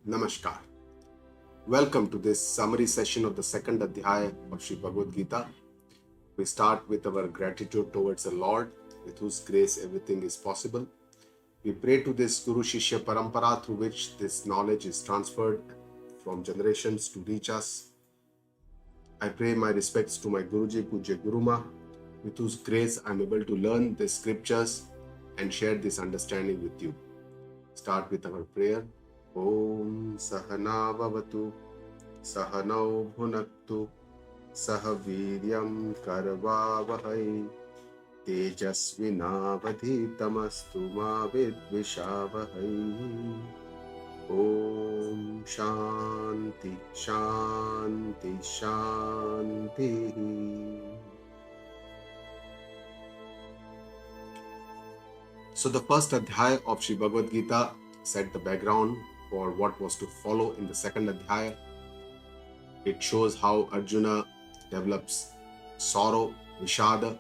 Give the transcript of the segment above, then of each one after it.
Namaskar. Welcome to this summary session of the second Adhyaya of Sri Bhagavad Geeta. We start with our gratitude towards the Lord, with whose grace everything is possible. We pray to this Guru Shishya Parampara through which this knowledge is transferred from generations to reach us. I pray my respects to my Guruji Pujya Guruma, with whose grace I am able to learn the scriptures and share this understanding with you. Start with our prayer. Om Sahana Vavatu Sahanau Bhunaktu Sahaviryam Karvavahai Tejasvinavadhitamastu ma vidvishavahai. Om Shanti Shanti Shanti. So the first Adhyaya of Sri Bhagavad Gita set the background for what was to follow in the second Adhyaya. It shows how Arjuna develops sorrow, vishada,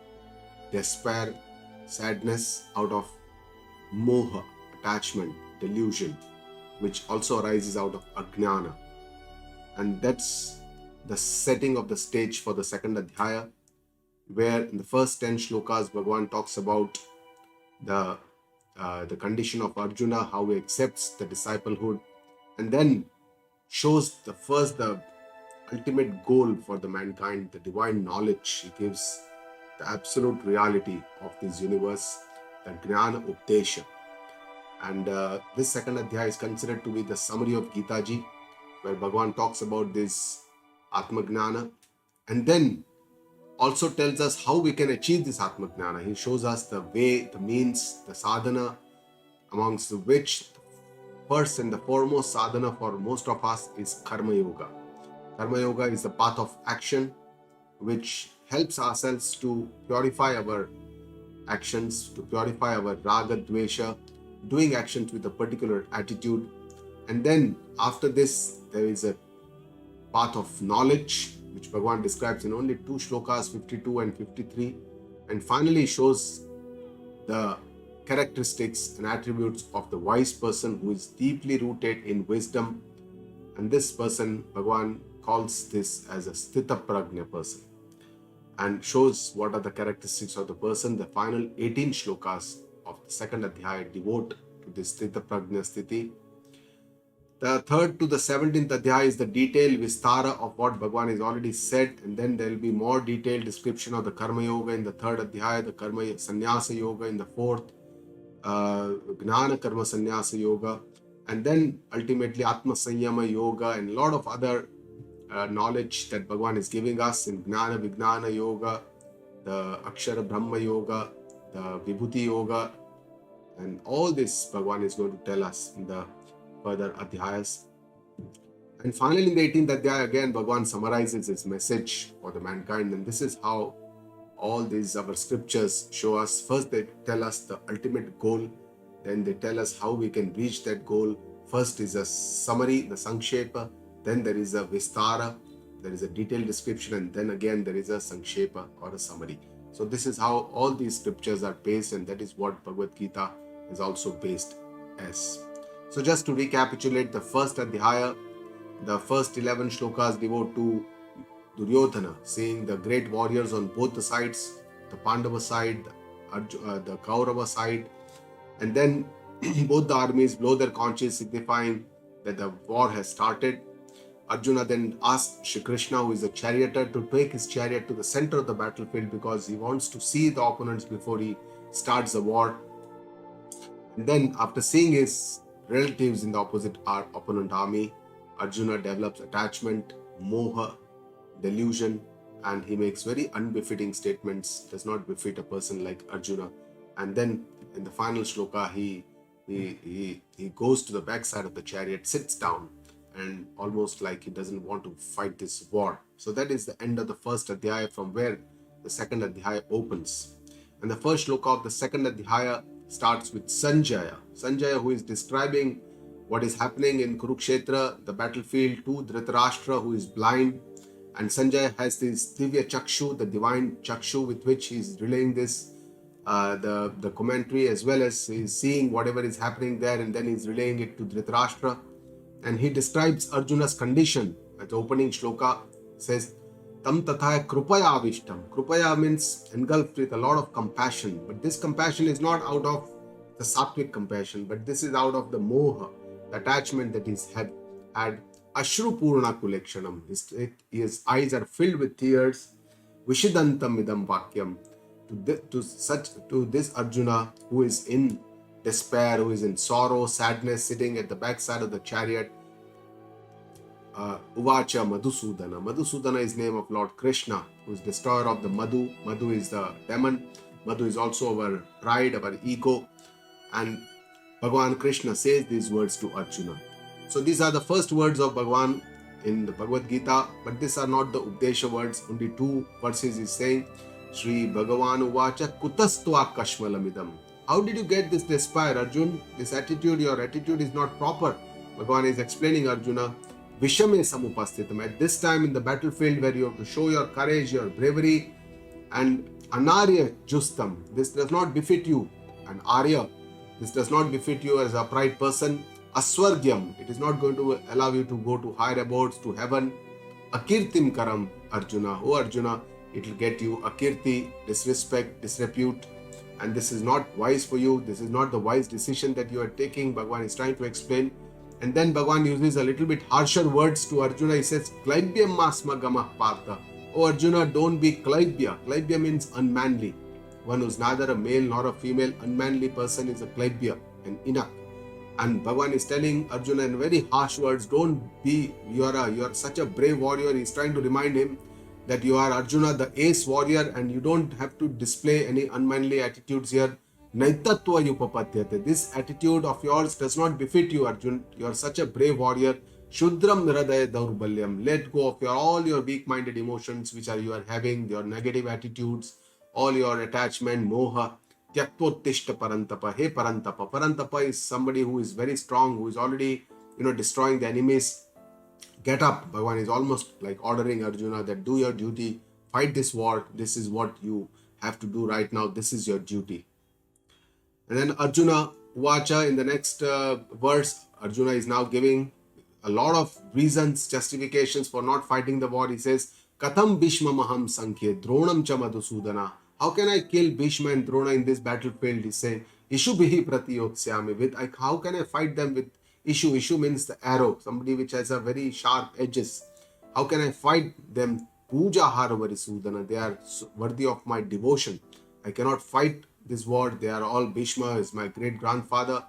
despair, sadness out of moha, attachment, delusion, which also arises out of ajnana. And that's the setting of the stage for the second Adhyaya, where in the first 10 shlokas, Bhagavan talks about the condition of Arjuna, how he accepts the disciplehood, and then shows the ultimate goal for the mankind, the divine knowledge. He gives the absolute reality of this universe, the Jnana Updesha. And this second Adhyaya is considered to be the summary of Gita Ji, where Bhagavan talks about this Atma Gnana, and then also tells us how we can achieve this Atma Gnana. He shows us the way, the means, the sadhana, amongst which first and the foremost sadhana for most of us is Karmayoga. Karmayoga is the path of action which helps ourselves to purify our actions, to purify our raga, dvesha, doing actions with a particular attitude. And then after this, there is a path of knowledge, which Bhagavan describes in only 2 shlokas, 52 and 53, and finally shows the characteristics and attributes of the wise person who is deeply rooted in wisdom. And this person, Bhagavan calls this as a Sthitapragnya person, and shows what are the characteristics of the person. The final 18 shlokas of the second Adhyaya devote to this Sthitapragnya sthiti. The third to the 17th Adhyaya is the detailed vistara of what Bhagavan has already said, and then there will be more detailed description of the Karmayoga in the third Adhyaya, the Karma Sannyasa Yoga in the fourth, Gnana Karma Sannyasa Yoga, and then ultimately Atma Sanyama Yoga and a lot of other knowledge that Bhagavan is giving us in Gnana Vijnana Yoga, the Akshara Brahma Yoga, the Vibhuti Yoga, and all this Bhagavan is going to tell us in the further Adhyayas. And finally in the 18th Adhyaya again Bhagavan summarizes his message for the mankind, and this is how all these our scriptures show us. First they tell us the ultimate goal, then they tell us how we can reach that goal. First is a summary, the Sankshepa, then there is a Vistara, there is a detailed description, and then again there is a Sankshepa or a summary. So this is how all these scriptures are based, and that is what Bhagavad Gita is also based as. So just to recapitulate the first Adhyaya, the first 11 shlokas devote to Duryodhana, seeing the great warriors on both the sides, the Pandava side, the Kaurava side, and then both the armies blow their conches, signifying that the war has started. Arjuna then asks Shree Krishna, who is a charioteer, to take his chariot to the center of the battlefield because he wants to see the opponents before he starts the war. And then after seeing his relatives in the opponent army, Arjuna develops attachment, moha, delusion, and he makes very unbefitting statements, does not befit a person like Arjuna. And then in the final shloka, he goes to the backside of the chariot, sits down, and almost like he doesn't want to fight this war. So that is the end of the first Adhyaya, from where the second Adhyaya opens. And the first shloka of the second Adhyaya starts with Sanjaya. Sanjaya, who is describing what is happening in Kurukshetra, the battlefield, to Dhritarashtra, who is blind. And Sanjaya has this Divya Chakshu, the divine Chakshu, with which he is relaying this the commentary, as well as he's seeing whatever is happening there, and then he's relaying it to Dhritarashtra. And he describes Arjuna's condition. At the opening shloka says, Tam tathaya krupaya avishtam. Krupaya means engulfed with a lot of compassion. But this compassion is not out of the sattvic compassion, but this is out of the moha, the attachment that he's had. Ashru purna kulekshanam. His eyes are filled with tears. Vishidantam idam vakyam. To this Arjuna who is in despair, who is in sorrow, sadness, sitting at the backside of the chariot, Uvacha Madhusudana. Madhusudana is name of Lord Krishna, who is destroyer of the Madhu. Madhu is the demon. Madhu is also our pride, our ego. And Bhagavan Krishna says these words to Arjuna. So these are the first words of Bhagavan in the Bhagavad Gita, but these are not the Updesha words. Only 2 verses is saying, Shri Bhagavan Uvacha Kutastva Kashmalamidam. How did you get this despair, Arjun? This attitude, your attitude is not proper. Bhagavan is explaining Arjuna, Vishame Samupasthitam. At this time in the battlefield where you have to show your courage, your bravery, and Anarya Justam. This does not befit you. And Arya, this does not befit you as a upright person. Aswargyam, it is not going to allow you to go to higher abodes, to heaven. Akirtim Karam, Arjuna. Oh Arjuna, it will get you akirti, disrespect, disrepute. And this is not wise for you. This is not the wise decision that you are taking. Bhagavan is trying to explain. And then Bhagavan uses a little bit harsher words to Arjuna. He says, Klaibhyam masma gamah partha. Oh Arjuna, don't be Klaibhya. Klaibhya means unmanly. One who's neither a male nor a female, unmanly person is a Klaibhya, an Inak. And Bhagavan is telling Arjuna in very harsh words, don't be, you are such a brave warrior. He's trying to remind him that you are Arjuna, the ace warrior, and you don't have to display any unmanly attitudes here. Naitatva yupapadyate. This attitude of yours does not befit you, Arjun. You are such a brave warrior. Shudram niradaya daurbalyam. Let go of all your weak-minded emotions which you are having, your negative attitudes, all your attachment, moha. Tyaktvottishta parantapa. Hey parantapa. Parantapa is somebody who is very strong, who is already, destroying the enemies. Get up. Bhagavan is almost like ordering Arjuna that do your duty, fight this war. This is what you have to do right now. This is your duty. And then Arjuna Uvacha, in the next verse, Arjuna is now giving a lot of reasons, justifications for not fighting the war. He says, Katham Bhishma Maham Sankhye Dronam Cha Madhusudana. How can I kill Bhishma and Drona in this battlefield? He's saying, Ishu Bihi Pratiyotsyami. How can I fight them with Ishu? Ishu means the arrow, somebody which has a very sharp edges. How can I fight them? Puja Haravari. They are worthy of my devotion. I cannot fight this war. They are all. Bhishma is my great grandfather.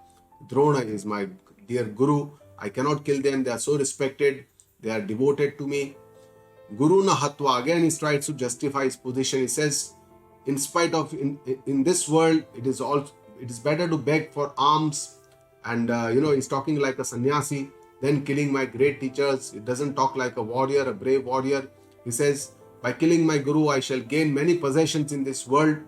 Drona is my dear guru. I cannot kill them. They are so respected. They are devoted to me. Guru na hatva. Again, he tries to justify his position. He says, in spite of in this world, it is better to beg for alms. And he's talking like a sannyasi, then killing my great teachers. It doesn't talk like a warrior, a brave warrior. He says, by killing my guru, I shall gain many possessions in this world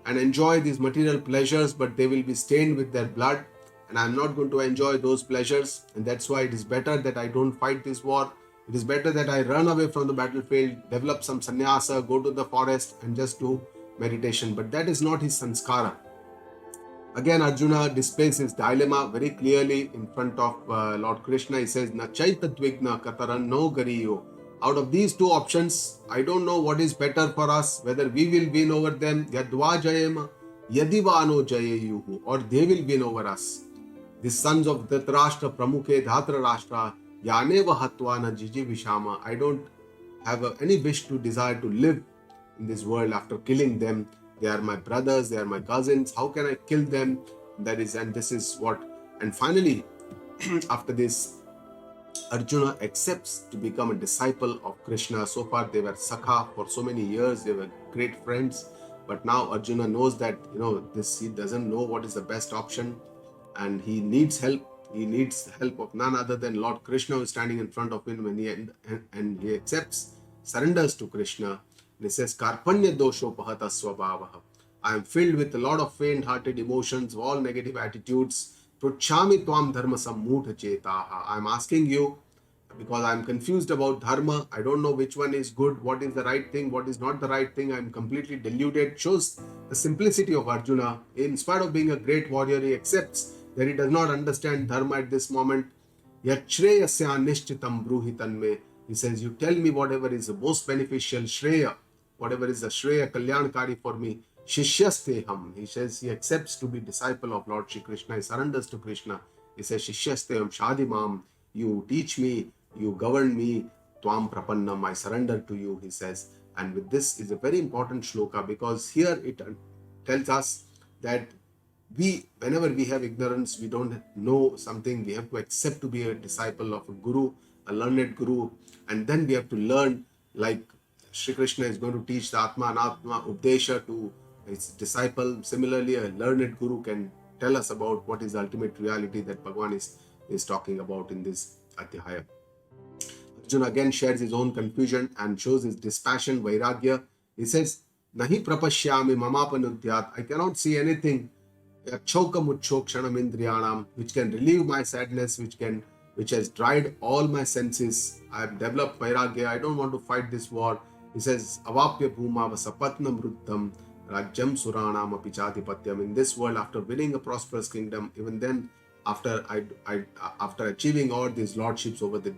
and enjoy these material pleasures, but they will be stained with their blood, and I'm not going to enjoy those pleasures. And that's why it is better that I don't fight this war. It is better that I run away from the battlefield, develop some sannyasa, go to the forest and just do meditation. But that is not his sanskara. Again, Arjuna displays his dilemma very clearly in front of Lord Krishna. He says, Na chaita dvigna kataran no gariyo. Out of these 2 options, I don't know what is better for us, whether we will win over them, yadva jayema, yadivano jayayuhu, or they will win over us. The sons of Dhritarashtra, Pramukhe, Dhatarashtra, yaneva hatvana jiji vishama. I don't have any wish to desire to live in this world after killing them. They are my brothers, they are my cousins. How can I kill them? And finally, after this, Arjuna accepts to become a disciple of Krishna. So far, they were Sakha for so many years. They were great friends. But now Arjuna knows that, he doesn't know what is the best option. And he needs help. He needs the help of none other than Lord Krishna, who is standing in front of him, and he accepts, surrenders to Krishna. And he says, Karpanya dosho pahata swabhavaha. I am filled with a lot of faint-hearted emotions, all negative attitudes. Pruchami tvam dharma sammudha chetaha. I am asking you, because I am confused about dharma. I don't know which one is good, what is the right thing, what is not the right thing. I am completely deluded. Shows the simplicity of Arjuna. In spite of being a great warrior, he accepts that he does not understand dharma at this moment. Yachreyasya nishchitam bruhi tanme. He says, you tell me whatever is the most beneficial, Shreya, whatever is the Shreya Kalyankari for me. Shishyasteham. He says he accepts to be disciple of Lord Shri Krishna. He surrenders to Krishna. He says, Shishyasteham Shadimam. You teach me, you govern me. Tvam Prapannam. I surrender to you, he says. And with this is a very important shloka, because here it tells us that whenever we have ignorance, we don't know something, we have to accept to be a disciple of a guru, a learned guru, and then we have to learn, like Shri Krishna is going to teach the Atma Anatma Updesha to his disciple. Similarly, a learned guru can tell us about what is the ultimate reality that Bhagavan is talking about in this Adhyaya. Arjuna again shares his own confusion and shows his dispassion, Vairagya. He says, Nahi prapashyami mamapanudyat. I cannot see anything which can relieve my sadness, which has dried all my senses. I have developed Vairagya. I don't want to fight this war. He says, Avapya Bhuma Vasapatnam Ruddham Rajyam Suranam Apichatipatyam. In this world, after winning a prosperous kingdom, even then, after achieving all these lordships over the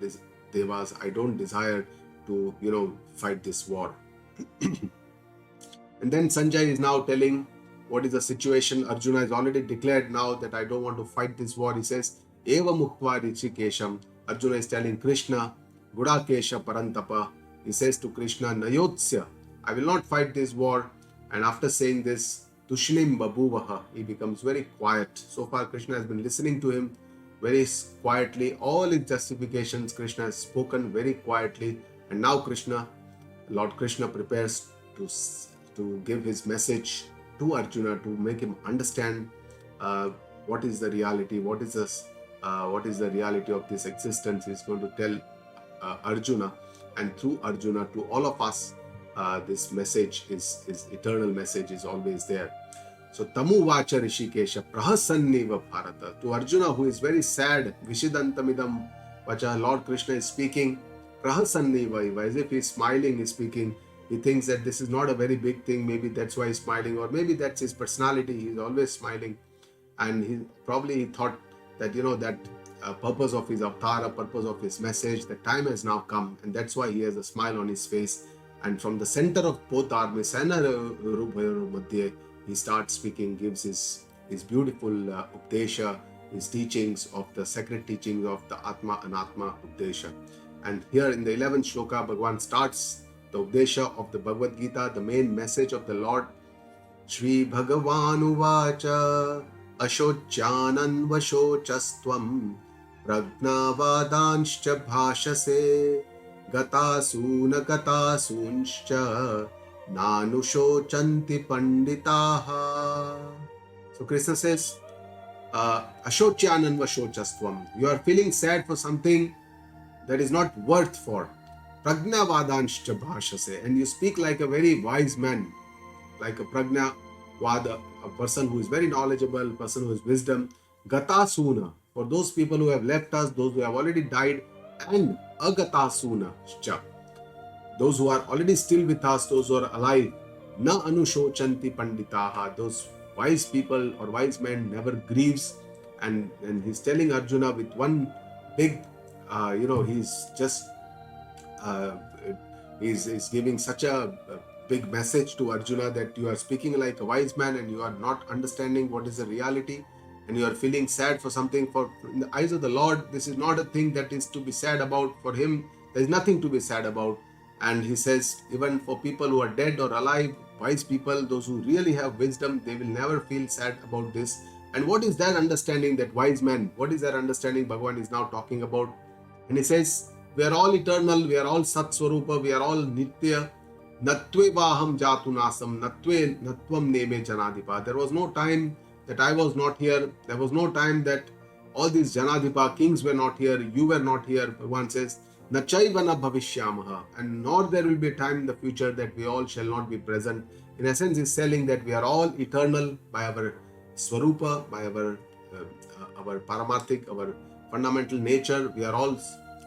devas, I don't desire to fight this war. And then Sanjay is now telling what is the situation. Arjuna has already declared now that I don't want to fight this war. He says, Eva Muktva Rishikesham. Arjuna is telling Krishna, Gudakesha Parantapa. He says to Krishna, Nayotsya, I will not fight this war. And after saying this, Tushnim Babuvaha, he becomes very quiet. So far, Krishna has been listening to him very quietly. All his justifications, Krishna has spoken very quietly. And now Lord Krishna prepares to give his message to Arjuna to make him understand what is the reality, what is the reality of this existence. He's going to tell Arjuna, and through Arjuna to all of us, this message is eternal message is always there. So Tamu Vacha Rishikesha Prahasanniva Bharata. To Arjuna, who is very sad, Vishidantamidam Vacha, Lord Krishna is speaking Prahasanniva, as if he's smiling, he's speaking. He thinks that this is not a very big thing, maybe that's why he's smiling, or maybe that's his personality, he's always smiling. And he thought that, that purpose of his avatar, purpose of his message, the time has now come, and that's why he has a smile on his face. And from the center of both armies, he starts speaking, gives his beautiful Updesha, his teachings of the sacred teachings of the Atma Anatma Updesha. And here in the 11th shloka, Bhagavan starts the Updesha of the Bhagavad Gita, the main message of the Lord. Shri Bhagavan Uvacha Ashocyanan Vashocastvam Pragnavadanshcha Bhashase Gatasuna Gatasunshcha Nanushocanti Panditaha. So Krishna says, Ashocyanan Vashocastvam. You are feeling sad for something that is not worth for. Pragnavadanshcha Bhashase. And you speak like a very wise man, like a Pragnavada, a person who is very knowledgeable, a person who has wisdom. Gatasuna, for those people who have left us, those who have already died, and Agatasuna, those who are already still with us, those who are alive. Na Anushochanti Panditaha, those wise people or wise men never grieves. And he's telling Arjuna with one big, he's just he's giving such a big message to Arjuna that you are speaking like a wise man and you are not understanding what is the reality, and you are feeling sad for something. For in the eyes of the Lord, this is not a thing that is to be sad about. For him, there is nothing to be sad about. And he says, even for people who are dead or alive, wise people, those who really have wisdom, they will never feel sad about this. And what is their understanding, that wise man? What is their understanding Bhagavan is now talking about? And he says, we are all eternal, we are all Sat Swarupa, we are all Nitya. Natve Vaham Jatunasam, Natve Natvam Neme Janadipa. There was no time that I was not here. There was no time that all these Janadipa kings were not here. You were not here. Bhagavan says, Nachaivana Bhavishyamaha. And nor there will be a time in the future that we all shall not be present. In essence, he's telling that we are all eternal by our Swarupa, by our Paramarthik, our fundamental nature. We are all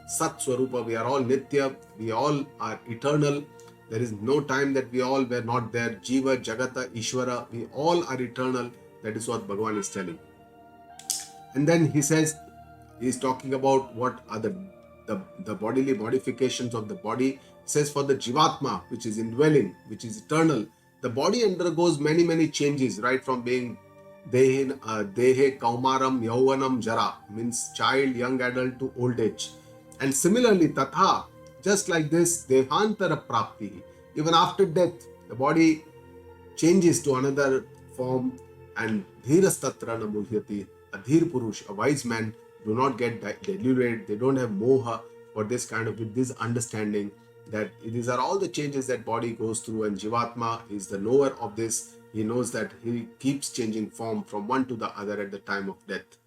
Sat Swarupa, we are all Nitya, we all are eternal. There is no time that we all were not there. Jiva, Jagata, Ishvara, we all are eternal. That is what Bhagavan is telling. And then he says, He is talking about what are the bodily modifications of the body. He says for the Jivatma, which is indwelling, which is eternal, the body undergoes many changes, right from being Dehe Kaumaram Yauvanam Jara, means child, young adult to old age. And similarly, Tatha, just like this, Devantara Prapti, even after death, the body changes to another form. And Dhirastatra Namuhyati, a Dhir Purush, a wise man, do not get deluded, they don't have moha for this kind of, with this understanding that these are all the changes that body goes through, and Jivatma is the knower of this. He knows that he keeps changing form from one to the other at the time of death.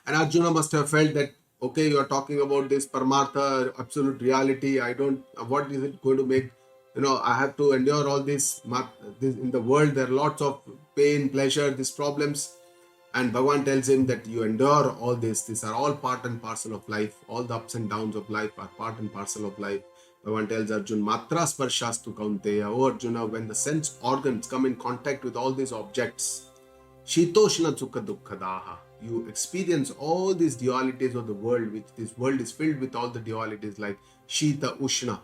And Arjuna must have felt that, okay, you are talking about this Paramartha, absolute reality. What is it going to make? I have to endure all this. In the world, there are lots of pain, pleasure, these problems. And Bhagavan tells him that you endure all this. These are all part and parcel of life. All the ups and downs of life are part and parcel of life. Bhagavan tells Arjuna, Matra Sparshastu Kaunteya. Oh Arjuna, when the sense organs come in contact with all these objects, Shitoshna Sukha Dukkha, you experience all these dualities of the world, which this world is filled with all the dualities like Shita, Ushna,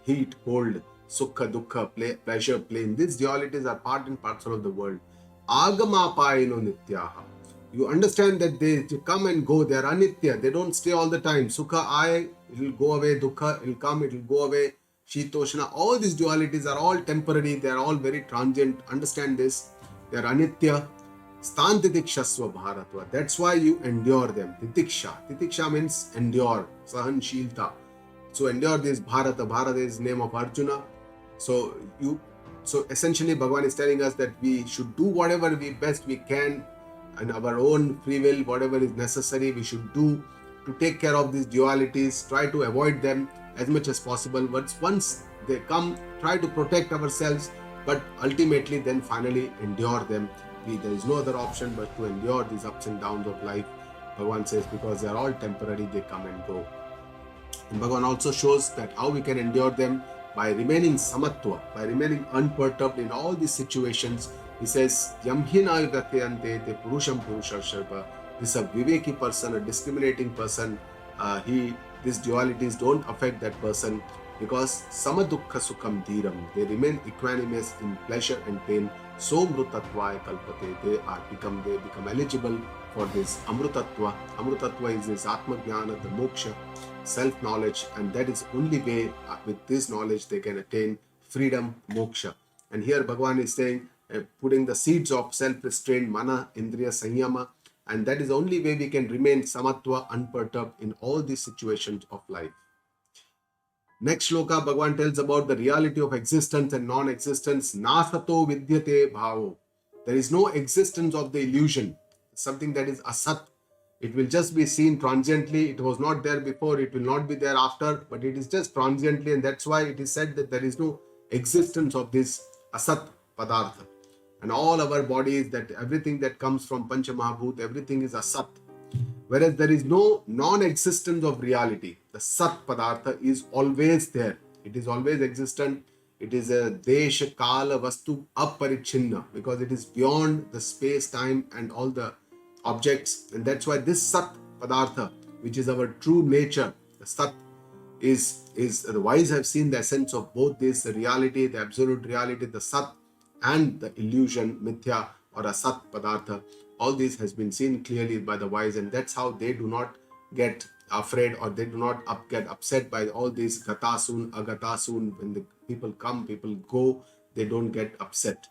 heat, cold, Sukha, Dukkha, pleasure, pain. These dualities are part and parcel of the world. Agamapayino Nityaha. You understand that they come and go, they are anitya, they don't stay all the time. Sukha aaye, it will go away, dukkha, it will come, it will go away. Shitoshna, all these dualities are all temporary, they are all very transient. Understand this, they are anitya. Stan titikshasva bharatva. That's why you endure them. Titiksha. Titiksha means endure. Sahanshilta. So endure this Bharata. Bharata is name of Arjuna. So essentially Bhagavan is telling us that we should do whatever best we can and our own free will, whatever is necessary, we should do to take care of these dualities, try to avoid them as much as possible. But once they come, try to protect ourselves, but ultimately then finally endure them. There is no other option but to endure these ups and downs of life. Bhagavan says because they are all temporary, they come and go. And Bhagavan also shows that how we can endure them by remaining samatva, by remaining unperturbed in all these situations. He says, Yamhina yugateyante te purusham purushasharpa. This is a viveki person, a discriminating person. These dualities don't affect that person because samadukha sukham dhiram. They remain equanimous in pleasure and pain. So mrutattvaya kalpate. They become eligible for this amrutatva. Amrutatva is this atma jnana, the moksha, self-knowledge, and that is only way with this knowledge they can attain freedom, moksha. And here Bhagavan is saying, putting the seeds of self-restraint, mana, indriya, sanyama, and that is the only way we can remain samatva, unperturbed in all these situations of life. Next shloka, Bhagavan tells about the reality of existence and non-existence. Nasato vidyate bhavo. There is no existence of the illusion, something that is asat. It will just be seen transiently. It was not there before, it will not be there after, but it is just transiently, and that's why it is said that there is no existence of this asat padartha. And all our bodies, that everything that comes from Pancha Mahabhut, everything is asat. Whereas there is no non-existence of reality. The Sat Padartha is always there. It is always existent. It is a Desha Kala Vastu Aparichinna because it is beyond the space, time and all the objects. And that's why this Sat Padartha, which is our true nature, the Sat is the wise have seen the essence of both this, the reality, the absolute reality, the Sat and the illusion, Mithya or Asat Padartha. All this has been seen clearly by the wise, and that's how they do not get afraid or they do not get upset by all these gatasun, agatasun. When the people come, people go, they don't get upset.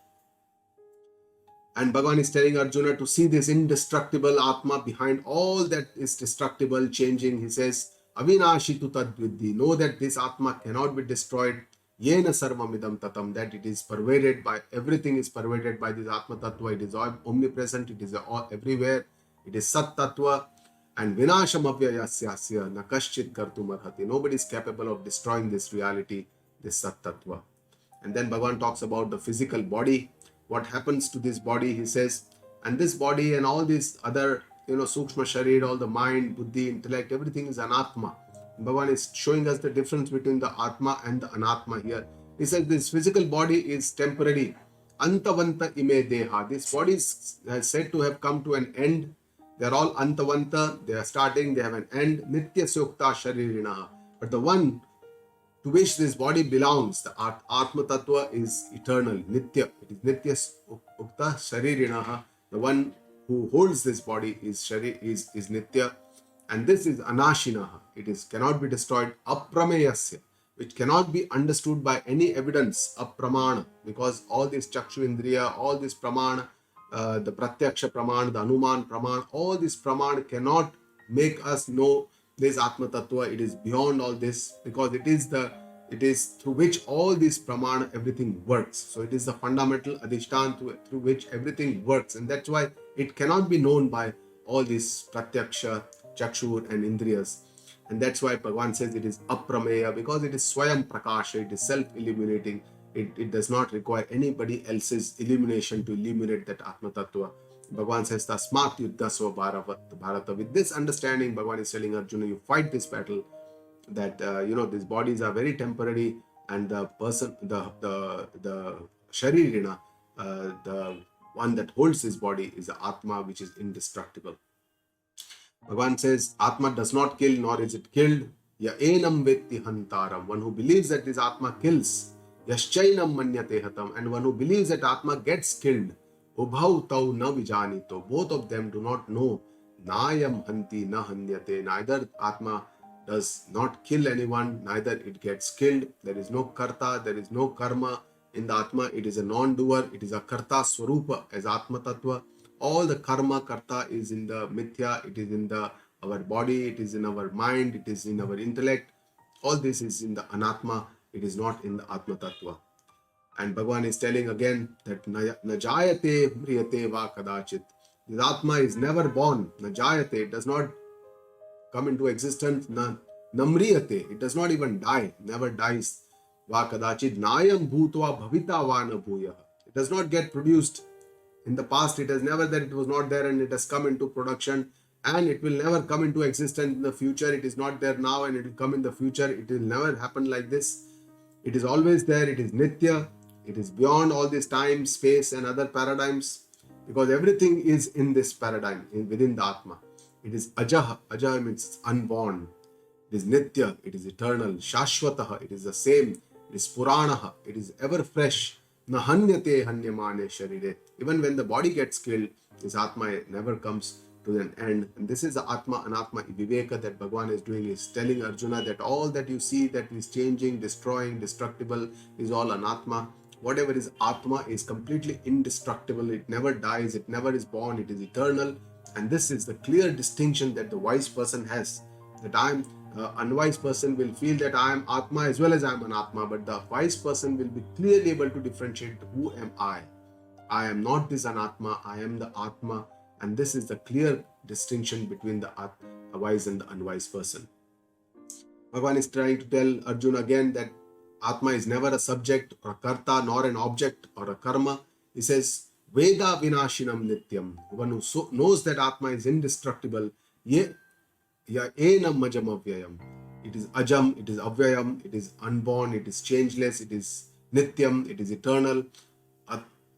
And Bhagavan is telling Arjuna to see this indestructible Atma behind all that is destructible, changing. He says, Avinashitu tadviddhi. Know that this Atma cannot be destroyed. Yena sarvamidam tatam, that it is pervaded by, everything is pervaded by this Atma Tattva. It is omnipresent, it is everywhere, it is Sat Tattva. And vinasham avyayasya nakaschit kartum arhati. Nobody is capable of destroying this reality, this Sat Tattva. And then Bhagavan talks about the physical body. What happens to this body, he says, and this body and all these other, Sukshma Sharir, all the mind, buddhi, intellect, everything is Anatma. Bhagavan is showing us the difference between the Atma and the Anatma here. He says this physical body is temporary. Antavanta ime deha. This body is said to have come to an end. They are all antavanta, they are starting, they have an end. Nitya sukta sharirinaha. But the one to which this body belongs, the Atma Tattva, is eternal, Nitya. It is Nitya Ukta Sharirinaha. The one who holds this body is Nitya. And this is Anashinaha. It is cannot be destroyed. Aprameyasya, which cannot be understood by any evidence, Apramana, because all this Chakshu Indriya, all this Pramana, the Pratyaksha Pramana, the Anuman Pramana, all this Pramana cannot make us know this Atma Tattva. It is beyond all this, because it is through which all this Pramana, everything works. So it is the fundamental Adhishtan through which everything works, and that's why it cannot be known by all these Pratyaksha, Chakshur and Indriyas. And that's why Bhagavan says it is Aprameya, because it is Swayam Prakasha, it is self-illuminating. It does not require anybody else's illumination to illuminate that Atma Tattva. Bhagavan says, Tasmat Yuddhasva Bharata. With this understanding, Bhagavan is telling Arjuna, you fight this battle, that these bodies are very temporary, and the person, the Sharirina, the one that holds this body, is the Atma, which is indestructible. Bhagavan says, Atma does not kill, nor is it killed. Ya enam vetti hantaram. One who believes that this Atma kills. Yaschainam manyate hatam. And one who believes that Atma gets killed. Ubhau tau na vijanito. Both of them do not know. Nayam hanti na hanyate. Neither Atma does not kill anyone, neither it gets killed. There is no karta, there is no karma in the Atma. It is a non-doer. It is a karta swarupa as Atma Tattva. All the karma karta is in the mithya, it is in our body, it is in our mind, it is in our intellect. All this is in the anatma, it is not in the Atma Tattva. And Bhagavan is telling again that najayate mriyate va kadachit. This Atma is never born. Najayate, it does not come into existence. Namriyate, it does not even die, never dies. Va kadachit nayam bhutva bhavita va na bhuyaha. It does not get produced. In the past, it has never that it was not there and it has come into production, and it will never come into existence in the future. It is not there now and it will come in the future. It will never happen like this. It is always there. It is Nitya. It is beyond all this time, space and other paradigms, because everything is in this paradigm, within the Atma. It is Ajaha. Ajaha means unborn. It is Nitya. It is eternal. Shashvataha. It is the same. It is Puranaha. It is ever fresh. Na hanyate hanyamane sharire. Even when the body gets killed, this Atma never comes to an end. And this is the Atma Anatma Viveka that Bhagavan is doing, is telling Arjuna that all that you see that is changing, destroying, destructible is all Anatma. Whatever is Atma is completely indestructible. It never dies. It never is born. It is eternal. And this is the clear distinction that the wise person has. That unwise person will feel that I am Atma as well as I am an Atma, but the wise person will be clearly able to differentiate who am I. I am not this Anatma, I am the Atma, and this is the clear distinction between the wise and the unwise person. Bhagavan is trying to tell Arjuna again that Atma is never a subject or a karta, nor an object or a karma. He says, Veda vinashinam nityam. One who knows that Atma is indestructible, Ya enam majam avyayam. It is ajam, it is avyayam, it is unborn, it is changeless, it is nityam, it is eternal.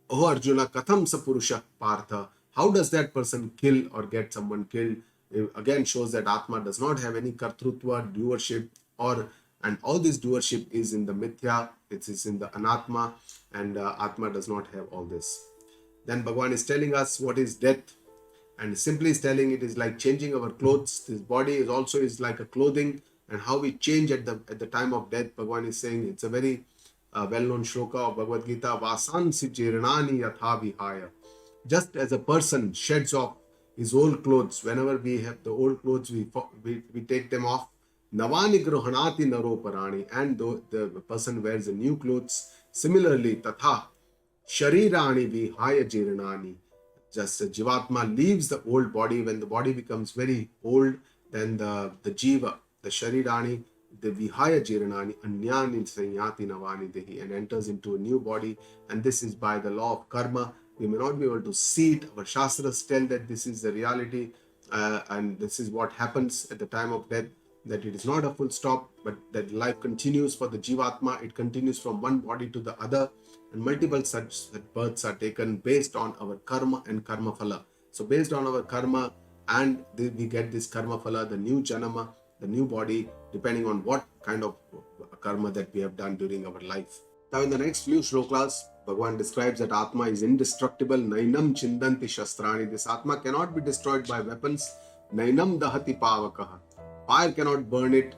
Oh Arjuna, katham sapurusha partha. How does that person kill or get someone killed? It again shows that Atma does not have any kartrutva, doership, and all this doership is in the mithya, it is in the anatma, and Atma does not have all this. Then Bhagavan is telling us what is death. And simply is telling it is like changing our clothes. This body is also like a clothing, and how we change at the time of death. Bhagavan is saying, it's a very well-known shloka of Bhagavad Gita. Vasansi jirnani yatha vihaya. Just as a person sheds off his old clothes, whenever we have the old clothes, we take them off. Navani grohanati naro parani, and the person wears the new clothes. Similarly, tatha sharirani vihaya jirnani. Just Jivatma leaves the old body. When the body becomes very old, then the Jiva, the Sharirani, the Vihaya Jiranani, Anyani Sanyati Navani Dehi, and enters into a new body. And this is by the law of karma. We may not be able to see it. Our Shastras tell that this is the reality, and this is what happens at the time of death, that it is not a full stop, but that life continues for the Jivatma. It continues from one body to the other. And multiple such births are taken based on our karma and karma phala. So based on our karma and we get this karma phala, the new janama, the new body, depending on what kind of karma that we have done during our life. Now in the next few shlokas, Bhagavan describes that Atma is indestructible. Nainam chindanti shastrani. This Atma cannot be destroyed by weapons. Nainam dahati pavakaha. Fire cannot burn it.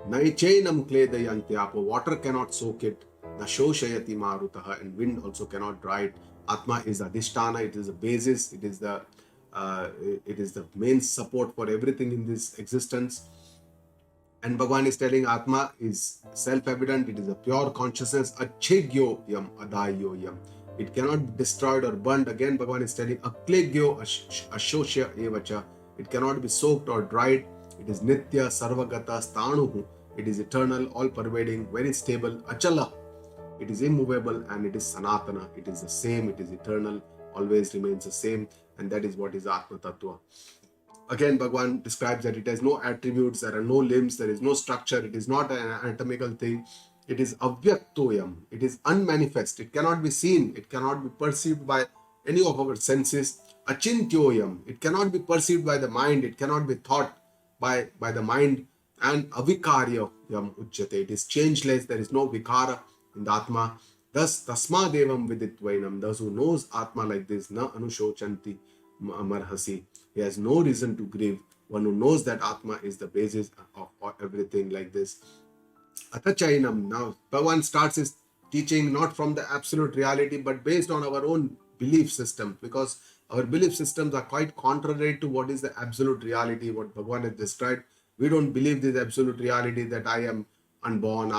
Naichainam kledayanti apo. Water cannot soak it. Na shoshayati marutaha. And wind also cannot dry it. Atma is adhisthana. It is the basis. It is the main support for everything in this existence. And Bhagavan is telling Atma is self-evident, it is a pure consciousness, achegyo yam, adhayo yam. It cannot be destroyed or burned. Again, Bhagavan is telling aklegyo ashoshya evacha. It cannot be soaked or dried. It is nitya, sarvagata, sthanuhu. It is eternal, all-pervading, very stable, achala. It is immovable and it is sanatana. It is the same, it is eternal, always remains the same. And that is what is Atma Tattva. Again, Bhagavan describes that it has no attributes, there are no limbs, there is no structure, it is not an anatomical thing. It is avyaktoyam, it is unmanifest, it cannot be seen, it cannot be perceived by any of our senses. Achintyoyam, it cannot be perceived by the mind, it cannot be thought by the mind. And avikaryam uchyate, it is changeless, there is no vikara in the Atma. Thus, tasmadevam viditvainam, those who knows Atma like this, na anushochanti marhasi. He has no reason to grieve. One who knows that Atma is the basis of everything like this. Atachainam. Now, Bhagavan starts his teaching not from the absolute reality, but based on our own belief system, because our belief systems are quite contrary to what is the absolute reality, what Bhagavan has described. We don't believe this absolute reality that I am unborn,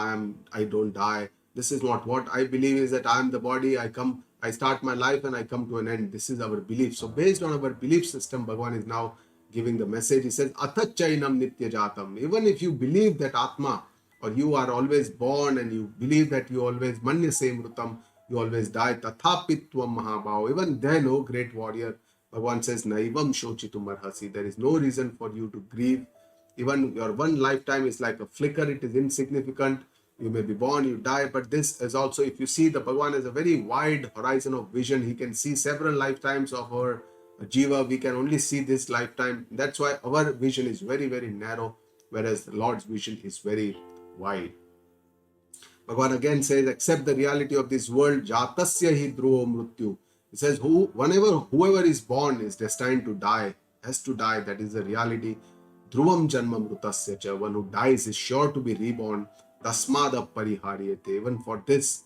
I don't die. This is not what I believe. Is that I am the body, I start my life and I come to an end. This is our belief. So based on our belief system, Bhagavan is now giving the message. He says, Athachainam nitya jatam. Even if you believe that Atma, or you are always born and you believe that you always manyase mrutam, you always die, tathapitvam mahabhav. Even then, O great warrior, Bhagavan says, Naivam shochitum arhasi. There is no reason for you to grieve. Even your one lifetime is like a flicker, it is insignificant. You may be born, you die, but this is also, if you see, the Bhagavan has a very wide horizon of vision. He can see several lifetimes of our jiva. We can only see this lifetime. That's why our vision is very, very narrow, whereas the Lord's vision is very wide. Bhagavan again says, accept the reality of this world. Jatasya hi dhruvo mrityu. He says, whoever is born is destined to die, has to die. That is the reality. Dhruvam janma mrutasya cha. One who dies is sure to be reborn. Tasmada pariharyate. Even for this,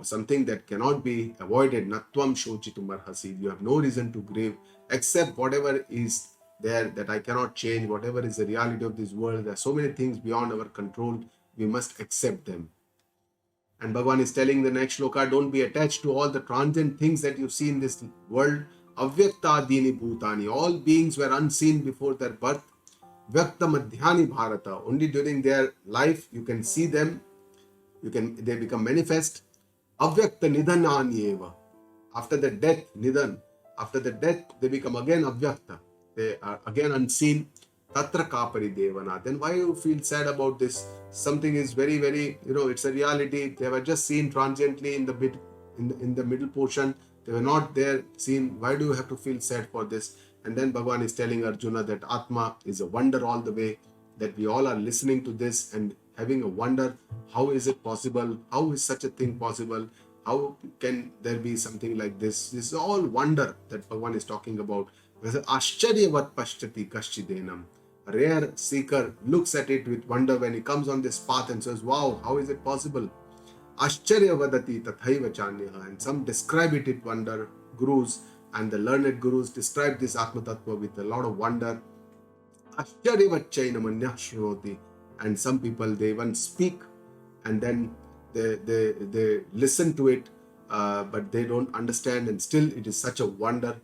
something that cannot be avoided, natvam shochitum arhasi. You have no reason to grieve, except whatever is there that I cannot change, whatever is the reality of this world. There are so many things beyond our control. We must accept them. And Bhagavan is telling the next shloka, don't be attached to all the transient things that you see in this world. Avyaktadini bhutani. All beings were unseen before their birth. Vyakta madhyani bharata. Only during their life you can see them. They become manifest. Avyakta nidhanani eva. After the death, nidhan. After the death, they become again avyakta. They are again unseen. Tatra kapari devana. Then why you feel sad about this? Something is very, very, it's a reality. They were just seen transiently in the middle portion. They were not there seen. Why do you have to feel sad for this? And then Bhagavan is telling Arjuna that Atma is a wonder all the way, that we all are listening to this and having a wonder. How is it possible? How is such a thing possible? How can there be something like this? This is all wonder that Bhagavan is talking about. Ashcharyavat pashyati kashchidenam. A rare seeker looks at it with wonder when he comes on this path and says, wow, how is it possible? Ashcharyavadati tathaiva chanyaha. And some describe it with wonder. Gurus and the learned gurus describe this Atma Tattva with a lot of wonder. Ashcharyavacchainamanya shrunoti. And some people, they even speak and then they listen to it, but they don't understand, and still it is such a wonder.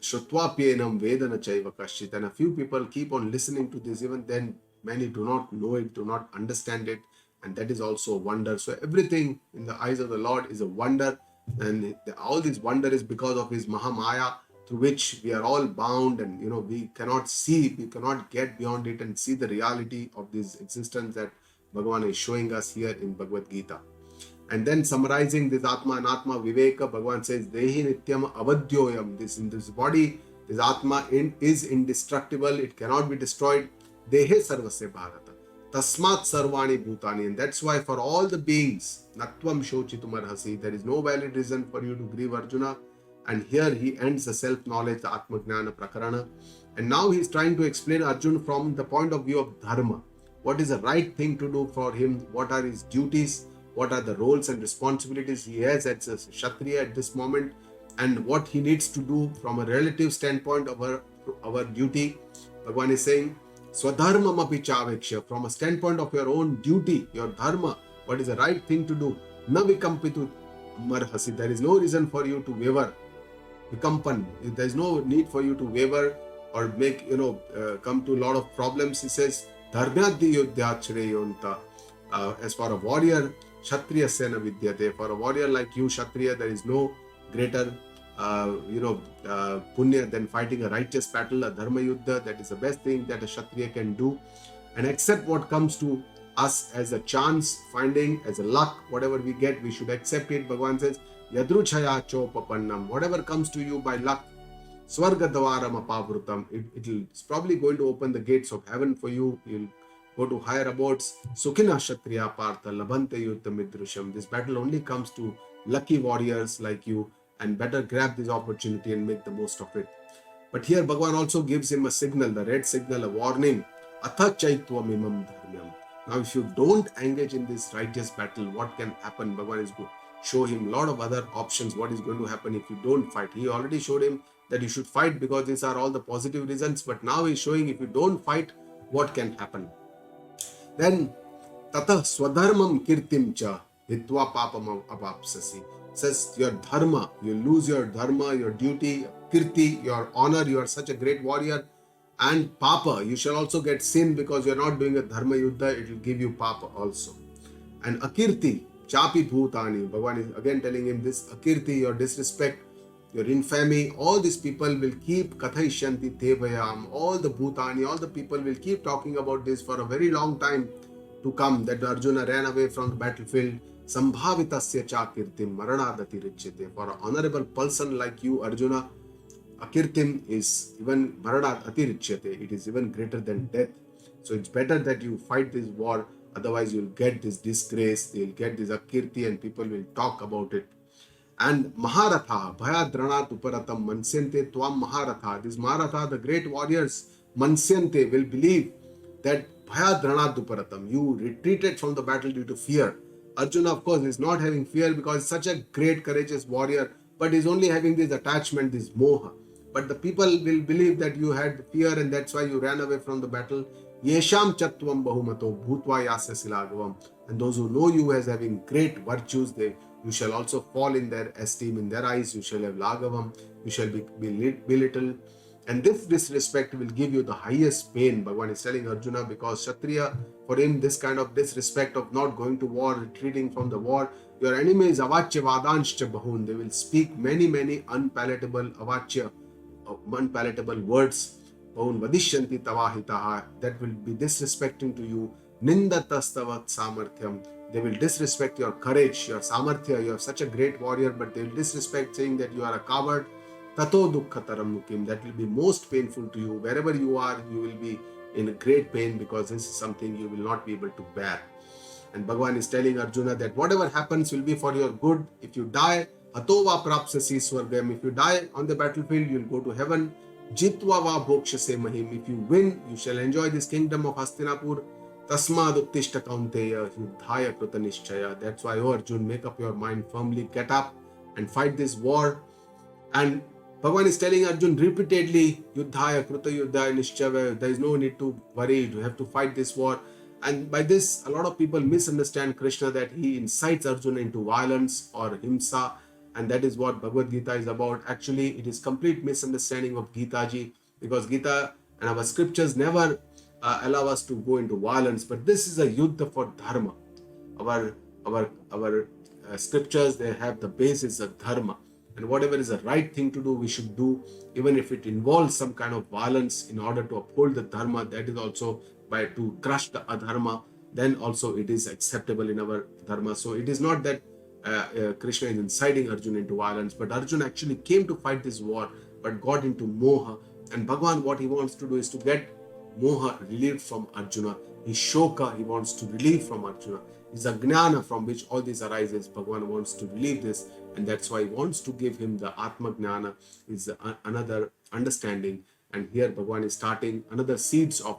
Shrutvapienam vedana chaiva kashchit. And a few people keep on listening to this, even then many do not know it, do not understand it, and that is also a wonder. So everything in the eyes of the Lord is a wonder, and all this wonder is because of His Mahamaya, through which we are all bound, and we cannot see, we cannot get beyond it and see the reality of this existence that Bhagavan is showing us here in Bhagavad Gita. And then summarizing this Atma and Atma Viveka, Bhagavan says, Dehi Nityam Avadyoyam. In this body, His Atma is indestructible, it cannot be destroyed. Dehe sarvasya bharata. Tasmat sarvani bhutani. And that's why for all the beings, natvam shochitum arhasi, there is no valid reason for you to grieve, Arjuna. And here he ends the self-knowledge, the Atma Jnana Prakarana. And now he is trying to explain Arjuna from the point of view of dharma. What is the right thing to do for him? What are his duties? What are the roles and responsibilities he has as a Kshatriya at this moment? And what he needs to do from a relative standpoint of our duty. Bhagavan is saying, Swadharma mapi chaveksha, from a standpoint of your own duty, your dharma, what is the right thing to do? Na vikampitu marhasi, there is no reason for you to waver. Vikampan, there is no need for you to waver or make, come to a lot of problems. He says, Dharmyadhi yudhyachreyonta. As for a warrior, Kshatriya sena vidyate. For a warrior like you, Kshatriya, there is no greater punya than fighting a righteous battle, a dharma yuddha. That is the best thing that a Kshatriya can do. And accept what comes to us as a chance, finding, as a luck, whatever we get, we should accept it. Bhagavan says, Yadruchaya chopapannam. Whatever comes to you by luck, Swarga dvaram apavrutam. It's probably going to open the gates of heaven for you. You'll go to higher abodes. Sukhina Kshatriya partha labhante yutta midrusham. This battle only comes to lucky warriors like you, and better grab this opportunity and make the most of it. But here Bhagavan also gives him a signal, the red signal, a warning. Atha chaitvam imam dharmyam. Now if you don't engage in this righteous battle, what can happen? Bhagavan is going to show him a lot of other options, what is going to happen if you don't fight. He already showed him that you should fight because these are all the positive reasons, but now he's showing if you don't fight, what can happen. Then, Tata swadharmam kirtim cha hitva papam apapsasi. Says your dharma, you lose your dharma, your duty, kirti, your honor, you are such a great warrior, and papa, you shall also get sin because you are not doing a dharma yuddha, it will give you papa also. And akirti, chapi bhutani, Bhagavan is again telling him this akirti, your disrespect, your infamy, all these people will keep kathaishanti tevayam, all the bhutani, all the people will keep talking about this for a very long time to come, that Arjuna ran away from the battlefield. Sambhavitasya chakirtim maranadati richyate. For an honorable person like you, Arjuna, akirtim is even maranadati richyate. It is even greater than death. So it's better that you fight this war, otherwise you'll get this disgrace, you'll get this akirti and people will talk about it. And Maharatha, Bhayadranat uparatam mansyante tvam Maharatha. These Maharatha, the great warriors, mansyante, will believe that Bhayadranat uparatam, you retreated from the battle due to fear. Arjuna, of course, is not having fear because he's such a great, courageous warrior, but he's only having this attachment, this moha. But the people will believe that you had fear and that's why you ran away from the battle. Yesham chatvam bahumato bhutva yasya silagavam. And those who know you as having great virtues, you shall also fall in their esteem, in their eyes. You shall have lagavam, you shall be belittled. And this disrespect will give you the highest pain. Bhagavan is telling Arjuna, because Kshatriya, for him, this kind of disrespect of not going to war, retreating from the war, your enemy is avachya vadanshcha bahun. They will speak many, many unpalatable avachya, unpalatable words. Bahun vadishyanti tavahitaha. That will be disrespecting to you. Nindatastavat samarthyam. They will disrespect your courage, your samarthya. You are such a great warrior, but they will disrespect, saying that you are a coward. Tato dukkhataram mukim. That will be most painful to you. Wherever you are, you will be in great pain because this is something you will not be able to bear. And Bhagavan is telling Arjuna that whatever happens will be for your good. If you die, hatova prapsasi swargam. If you die on the battlefield, you will go to heaven. Jitva va bhokshase mahim. If you win, you shall enjoy this kingdom of Hastinapur. Tasmad uttishta kaunteya yudhaya kruta nishchaya. That's why, oh Arjun, make up your mind firmly, get up and fight this war. And Bhagavan is telling Arjun repeatedly, Yudhaya, Kruta Yudhaya, Nishchava, there is no need to worry, you have to fight this war. And by this, a lot of people misunderstand Krishna, that he incites Arjuna into violence or himsa, and that is what Bhagavad Gita is about. Actually, it is complete misunderstanding of Gita ji, because Gita and our scriptures never allow us to go into violence, but this is a yuddha for dharma. Our scriptures, they have the basis of dharma. And whatever is the right thing to do, we should do, even if it involves some kind of violence in order to uphold the dharma. That is also by to crush the adharma, then also it is acceptable in our dharma. So it is not that Krishna is inciting Arjuna into violence, but Arjuna actually came to fight this war. but got into moha. And Bhagavan, what he wants to do is to get moha relieved from Arjuna. His shoka, he wants to relieve from Arjuna. His ajnana, from which all this arises, Bhagavan wants to relieve this, and that's why he wants to give him the Atma Jnana, is another understanding. And here Bhagavan is starting another seeds of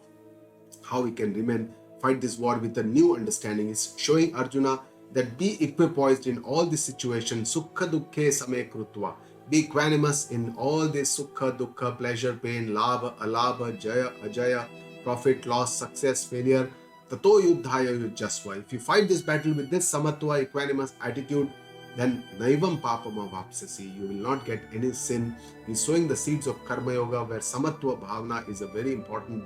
how he can fight this war with a new understanding. Is showing Arjuna that be equipoised in all these situations, sukha dukkhe same krutva. Be equanimous in all this sukha, dukkha, pleasure, pain, labha, alabha, jaya, ajaya, profit, loss, success, failure. Tato yuddhaya yujjasva. If you fight this battle with this samatva, equanimous attitude, then naivam papama vapsasi. You will not get any sin. He's sowing the seeds of Karmayoga, where samatva bhavana is a very important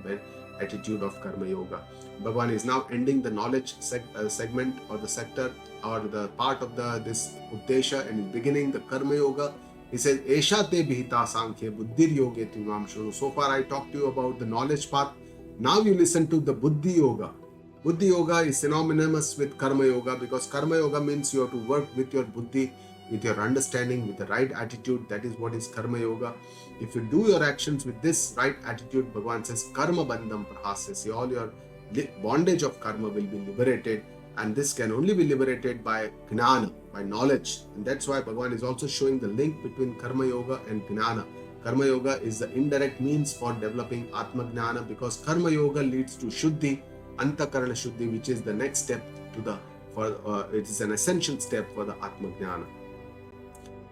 attitude of Karmayoga. Bhagavan is now ending the knowledge segment or the sector or the part of this Uddesha, and is beginning the Karmayoga. He says, Esha te bhita sankhya buddhir yoge tunam shunu. So far I talked to you about the knowledge path. Now you listen to the Buddhi Yoga. Buddhi Yoga is synonymous with Karma Yoga, because Karma Yoga means you have to work with your Buddhi, with your understanding, with the right attitude. That is what is Karma Yoga. If you do your actions with this right attitude, Bhagavan says, Karma bandham prahasyasi. All your bondage of karma will be liberated. And this can only be liberated by Gnana, by knowledge. And that's why Bhagavan is also showing the link between Karma Yoga and Gnana. Karma Yoga is the indirect means for developing Atma Gnana, because Karma Yoga leads to Shuddhi, Antakarana Shuddhi, which is the next step to it is an essential step for the Atma Gnana.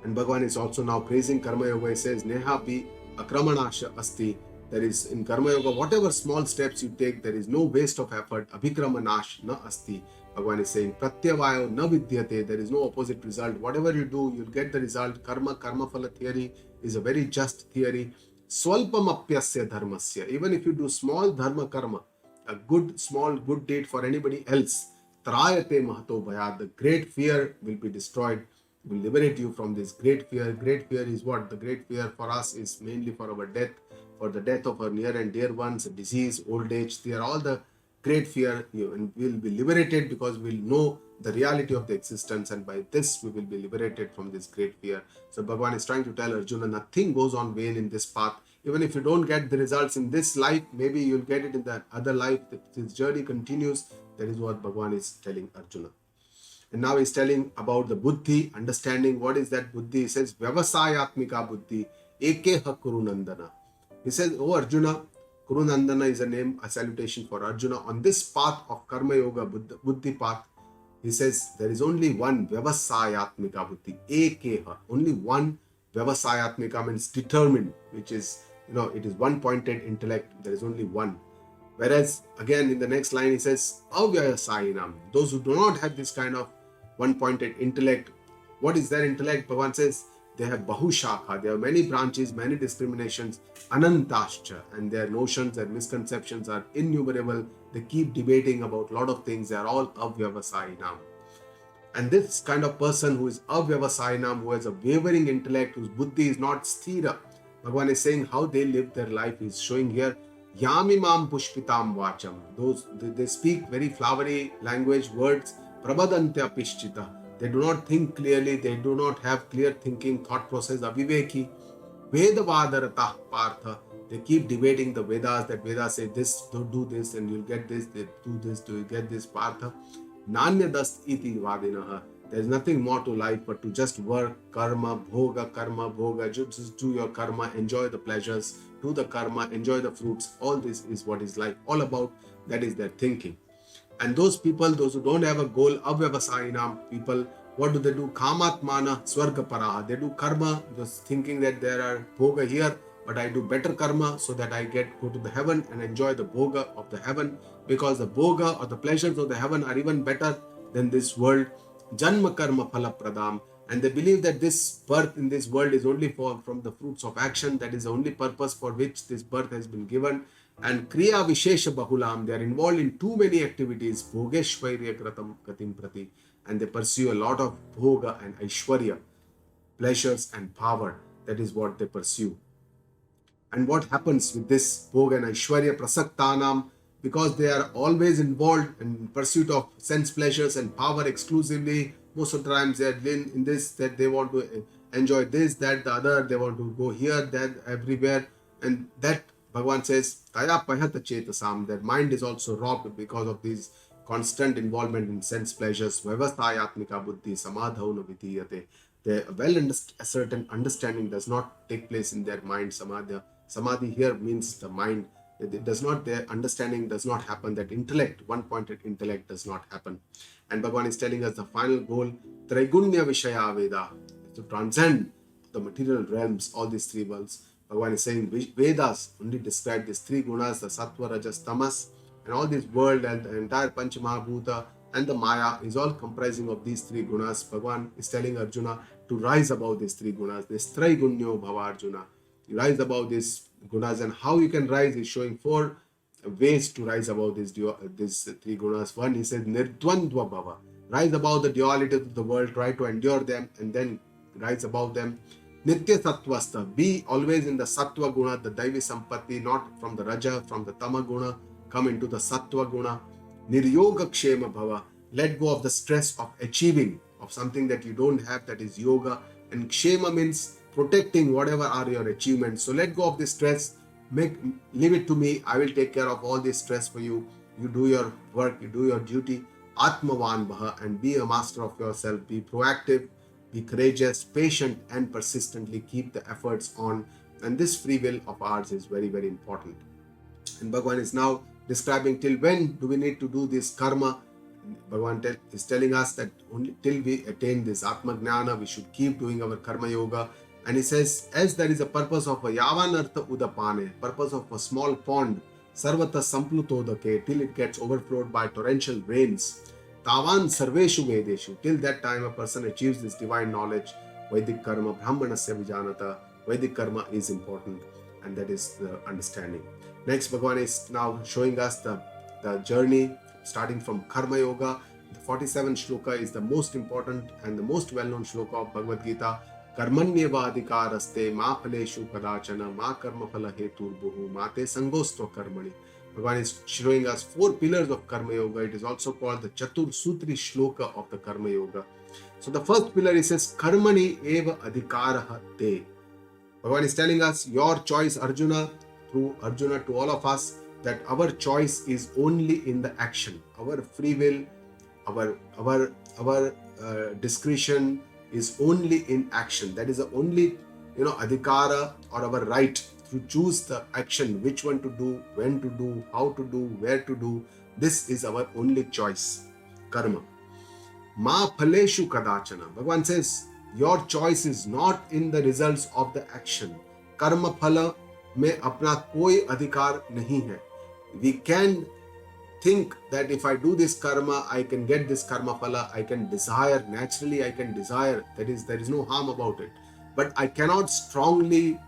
And Bhagavan is also now praising Karma Yoga. He says, Neha pi akramanasha asti. There is in Karma Yoga, whatever small steps you take, there is no waste of effort. Abhikramanash na asti. Bhagavan is saying, Pratyavayo na vidyate. There is no opposite result. Whatever you do, you'll get the result. Karma phala theory is a very just theory. Swalpam apyasya dharmasya. Even if you do small dharma karma, a small good deed for anybody else, trayate mahato bhayad. The great fear will be destroyed. Will liberate you from this great fear. Great fear is what? The great fear for us is mainly for our death, for the death of our near and dear ones, disease, old age. They are all the great fear. And we will be liberated because we will know the reality of the existence, and by this we will be liberated from this great fear. So Bhagavan is trying to tell Arjuna, nothing goes on vain in this path. Even if you don't get the results in this life, maybe you'll get it in the other life. This journey continues. That is what Bhagavan is telling Arjuna. And now he's telling about the buddhi, understanding. What is that buddhi? He says, Vyavasayatmika buddhi, ekeha kurunandana. He says, oh Arjuna, Kurunandana is a name, a salutation for Arjuna. On this path of Karma Yoga, buddhi path, he says, there is only one Vyavasayatmika buddhi, ekeha. Only one. Vyavasayatmika means determined, which is, it is one-pointed intellect. There is only one. Whereas, again, in the next line, he says, Avyasayinam. Those who do not have this kind of one-pointed intellect. What is their intellect? Bhagavan says, they have bahushakha. They have many branches, many discriminations, anantascha. And their notions, their misconceptions are innumerable. They keep debating about a lot of things. They are all avyavasayinam. And this kind of person who is avyavasayinam, who has a wavering intellect, whose buddhi is not sthira, Bhagavan is saying how they live their life. He is showing here, Yamimam pushpitam vacham. Those, they speak very flowery language, words, prabhadantya pishchita. They do not think clearly, they do not have clear thinking, thought process, aviveki. Vedavadarata partha. They keep debating the Vedas, that Vedas say this, don't do this and you'll get this, they do this, you'll get this, partha. Nanyadas iti vadinaha. There is nothing more to life but to just work, karma, bhoga, just do your karma, enjoy the pleasures, do the karma, enjoy the fruits. All this is what is life all about. That is their thinking. And those people, those who don't have a goal, avyavasayinam people, what do? Kamatmana swarga paraha. They do karma, just thinking that there are bhoga here, but I do better karma so that I go to the heaven and enjoy the bhoga of the heaven, because the bhoga or the pleasures of the heaven are even better than this world. Janma karma phala pradam. And they believe that this birth in this world is only from the fruits of action. That is the only purpose for which this birth has been given. And kriya vishesha bahulam. They are involved in too many activities. Bhogeshwarya kratam katim prati. And they pursue a lot of bhoga and aishwarya, pleasures and power. That is what they pursue. And what happens with this bhoga and aishwarya prasaktanam? Because they are always involved in pursuit of sense pleasures and power exclusively. Most of the times they are in this, that they want to enjoy this, that, the other. They want to go here, there, everywhere. And that Bhagavan says, Taya pahata chetasam, their mind is also robbed because of these constant involvement in sense pleasures. Vyavasthayatmika buddhi samadhauna vidhiyate. The a certain understanding does not take place in their mind. Samadhi here means the mind. It does not, their understanding does not happen. That intellect, one-pointed intellect does not happen. And Bhagavan is telling us the final goal, Traigunya Vishaya Veda, to transcend the material realms, all these three worlds. Bhagavan is saying Vedas only describe these three gunas, the Sattva, Rajas, Tamas, and all this world and the entire Panchamahabhuta and the Maya is all comprising of these three gunas. Bhagavan is telling Arjuna to rise above these three gunas, this Traigunyo Bhava Arjuna. You rise above these gunas, and how you can rise is showing 4 ways to rise above these three gunas. One, he says, Nirdvandva Bhava. Rise above the duality of the world, try to endure them, and then rise above them. Nitya Sattvasta, be always in the Sattva Guna, the Daivi Sampatti, not from the Raja, from the Tama Guna, come into the Sattva Guna. Niryoga Kshema Bhava, let go of the stress of achieving, of something that you don't have, that is yoga. And Kshema means protecting whatever are your achievements. So let go of this stress, leave it to me, I will take care of all this stress for you. You do your work, you do your duty. Atmavan Bhaha, and be a master of yourself, be proactive, be courageous, patient, and persistently keep the efforts on. And this free will of ours is very, very important. And Bhagavan is now describing till when do we need to do this karma. Bhagavan is telling us that only till we attain this Atma Gnana, we should keep doing our Karma Yoga. And he says, as there is a purpose of a Yavanartha Udapane, purpose of a small pond, Sarvata Samplutodake, till it gets overflowed by torrential rains. Tavan Sarveshu Vedeshu, till that time a person achieves this divine knowledge. Vedic Karma, Brahmanasya Vijanata, Vedic Karma is important, and that is the understanding. Next, Bhagavan is now showing us the journey starting from Karma Yoga. The 47th shloka is the most important and the most well-known shloka of Bhagavad Gita. Karmanyeva adhikaraste ma phaleshu kadachana ma karma phala heturbuhu mate sangostvo karmani. Bhagavan is showing us 4 pillars of Karma Yoga. It is also called the Chatur Sutri shloka of the Karma Yoga. So the first pillar, he says, Karmani eva adhikaraha te. Bhagavan is telling us, your choice, Arjuna, through Arjuna to all of us, that our choice is only in the action. Our free will, our discretion is only in action. That is the only, adhikara, or our right to choose the action, which one to do, when to do, how to do, where to do. This is our only choice, karma. Ma phaleshu kadachana. Bhagavan says, your choice is not in the results of the action. Karma phala में अपना कोई अधिकार नहीं है. We can think that if I do this karma, I can get this karma phala. I can desire, naturally I can desire. There is no harm about it. But I cannot strongly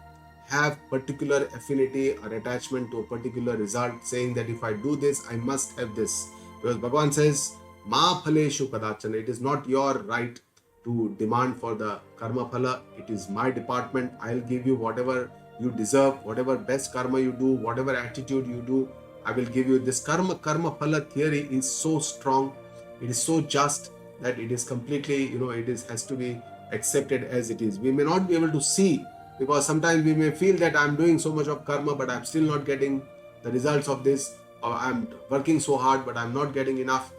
have particular affinity or attachment to a particular result, saying that if I do this, I must have this. Because Bhagavan says, Ma phaleshu kadachana. It is not your right to demand for the karma phala. It is my department. I'll give you whatever you deserve, whatever best karma you do, whatever attitude you do, I will give you. This karma phala theory is so strong, it is so just that it is completely, has to be accepted as it is. We may not be able to see, because sometimes we may feel that I'm doing so much of karma, but I'm still not getting the results of this, or I'm working so hard, but I'm not getting enough.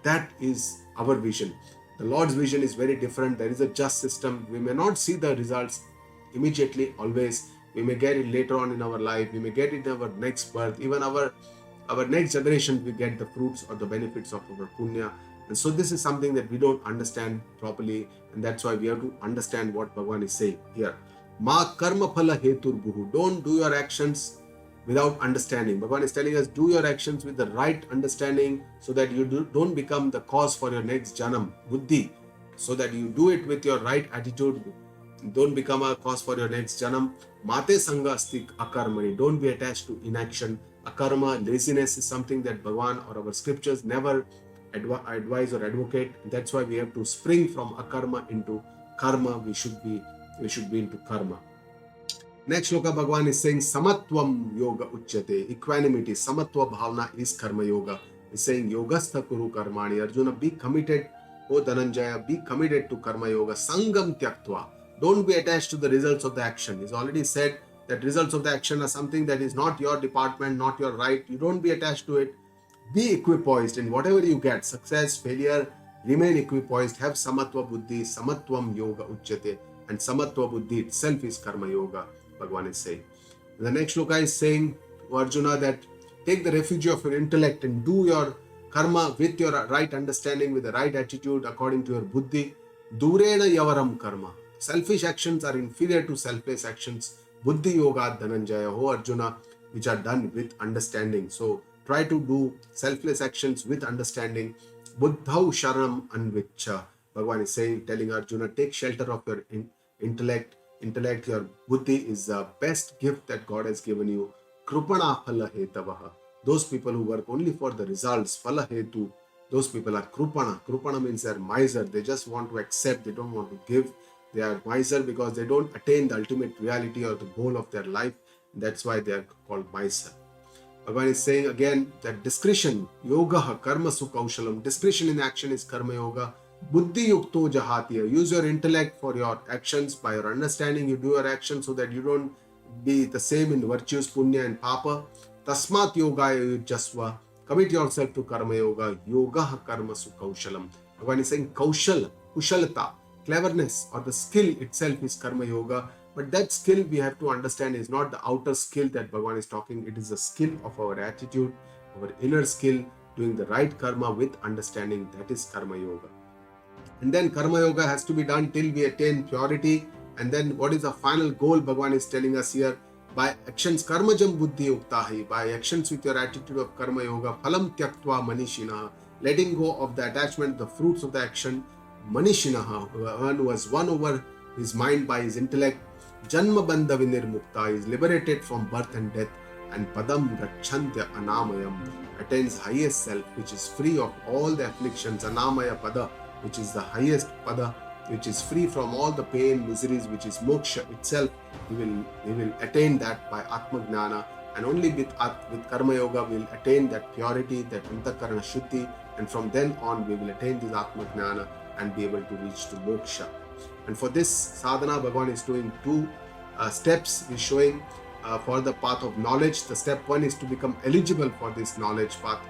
That is our vision. The Lord's vision is very different. There is a just system. We may not see the results immediately, always. We may get it later on in our life. We may get it in our next birth. Even our next generation, we get the fruits or the benefits of our punya. And so this is something that we don't understand properly. And that's why we have to understand what Bhagavan is saying here. Ma karma phala hetur buhu. Don't do your actions without understanding. Bhagavan is telling us, do your actions with the right understanding, so that you don't become the cause for your next janam, buddhi. So that you do it with your right attitude. Don't become a cause for your next janam. Mate sanga asti akarmani. Don't be attached to inaction. Akarma, laziness, is something that Bhagavan or our scriptures never advise or advocate. That's why we have to spring from akarma into karma. We should be into karma. Next shloka, Bhagavan is saying, Samatvam yoga uchyate. Equanimity, samatva bhavna is karma yoga. He's saying, Yogastha kuru karmani. Arjuna, be committed. O Dhananjaya, be committed to karma yoga. Sangam tyaktva. Don't be attached to the results of the action. He's already said that results of the action are something that is not your department, not your right. You don't be attached to it. Be equipoised in whatever you get, success, failure, remain equipoised, have samatva buddhi, samatvam yoga uchyate, and samatva buddhi itself is karma yoga, Bhagavan is saying. The next shloka is saying to Arjuna that take the refuge of your intellect and do your karma with your right understanding, with the right attitude, according to your buddhi. Durena yavaram karma. Selfish actions are inferior to selfless actions. Buddhi yoga dhananjaya, ho Arjuna, which are done with understanding. So try to do selfless actions with understanding. Buddhau sharanam anvicha. Bhagavan is saying, telling Arjuna, take shelter of your intellect. Your buddhi is the best gift that God has given you. Krupana phala hetavaha. Those people who work only for the results, phala hetu, those people are krupana. Krupana means they are miser. They just want to accept, they don't want to give. They are miser because they don't attain the ultimate reality or the goal of their life. That's why they are called miser. Bhagavan is saying again that discretion, yoga, karma sukaushalam, discretion in action is karma yoga. Buddhi yukto jahatiya. Use your intellect for your actions. By your understanding, you do your actions so that you don't be the same in virtues, punya and papa. Tasmat yogaya yujasva. Commit yourself to karma yoga. Yoga karma sukaushalam. Bhagavan is saying kaushal, kushalata, cleverness or the skill itself is karma yoga. But that skill we have to understand is not the outer skill that Bhagavan is talking. It is the skill of our attitude, our inner skill, doing the right karma with understanding. That is karma yoga. And then karma yoga has to be done till we attain purity. And then what is the final goal Bhagavan is telling us here? By actions, karmajam buddhi uktahi, by actions with your attitude of karma yoga, phalam tyaktva manishinaha, letting go of the attachment, the fruits of the action, manishinaha, one who has won over his mind by his intellect, janma bandha vinirmukta, is liberated from birth and death, and padam gacchantya anamayam, attains highest self, which is free of all the afflictions, anamaya pada, which is the highest pada, which is free from all the pain, miseries, which is moksha itself. We will attain that by Atma Gnana, and only with Karma Yoga we will attain that purity, that Antakarana Shuddhi, and from then on we will attain this Atma Gnana and be able to reach to moksha. And for this sadhana, Bhagavan is doing two steps. He's showing for the path of knowledge. The step one is to become eligible for this knowledge path.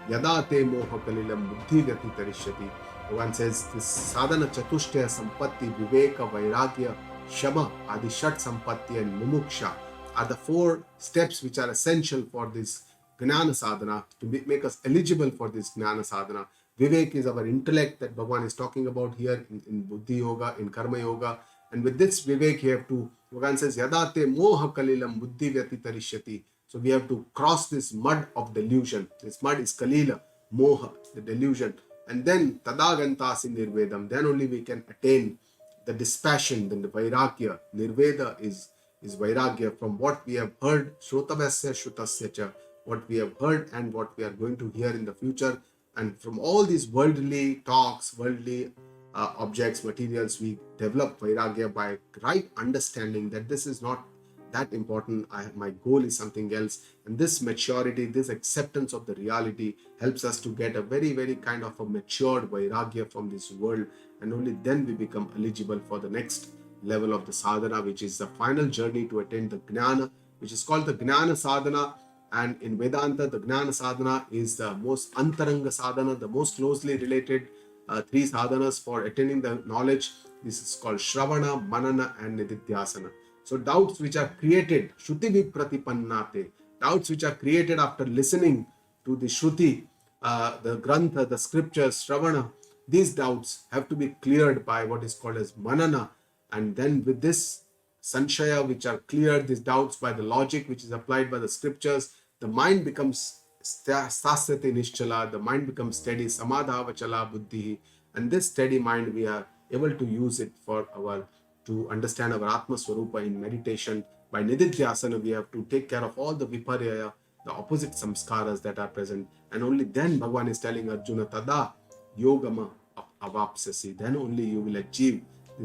Yada te moha kalilam buddhi gati tarishyati. Bhagavan says this sadhana chatushtaya sampatti viveka vairagya shama adi shat sampatti and mumuksha are the four steps which are essential for this gnana sadhana to make us eligible for this gnana sadhana. Vivek is our intellect that Bhagavan is talking about here in buddhi yoga, in karma yoga. And with this vivek you have to, Bhagavan says yadate moha kalilam buddhi vyati tarishyati. So we have to cross this mud of delusion. This mud is kalila, moha, the delusion. And then tadagantasi nirvedam, then only we can attain the dispassion, then the vairagya. Nirveda is vairagya from what we have heard, shrotavasya shrutasya cha, what we have heard and what we are going to hear in the future. And from all these worldly talks, worldly objects, materials, we develop vairagya by right understanding that this is not that important. My goal is something else. And this maturity, this acceptance of the reality helps us to get a very, very kind of a matured vairagya from this world. And only then we become eligible for the next level of the sadhana, which is the final journey to attain the gnana, which is called the gnana sadhana. And in Vedanta, the gnana sadhana is the most antaranga sadhana, the most closely related three sadhanas for attaining the knowledge. This is called Shravana, Manana and Nididhyasana. So doubts which are created, Shruti Vipratipannate, doubts which are created after listening to the Shruti, the Grantha, the scriptures, Shravana, these doubts have to be cleared by what is called as Manana. And then with this Sanshaya, which are cleared, these doubts by the logic which is applied by the scriptures, the mind becomes Stasate Nischala, the mind becomes steady, Samadhavachala Buddhi, and this steady mind we are able to use it for to understand our Atma Swarupa in meditation. By Nididhyasana, we have to take care of all the Viparya, the opposite samskaras that are present. And only then Bhagavan is telling Arjuna, Tada Yogama Avapsasi, then only you will achieve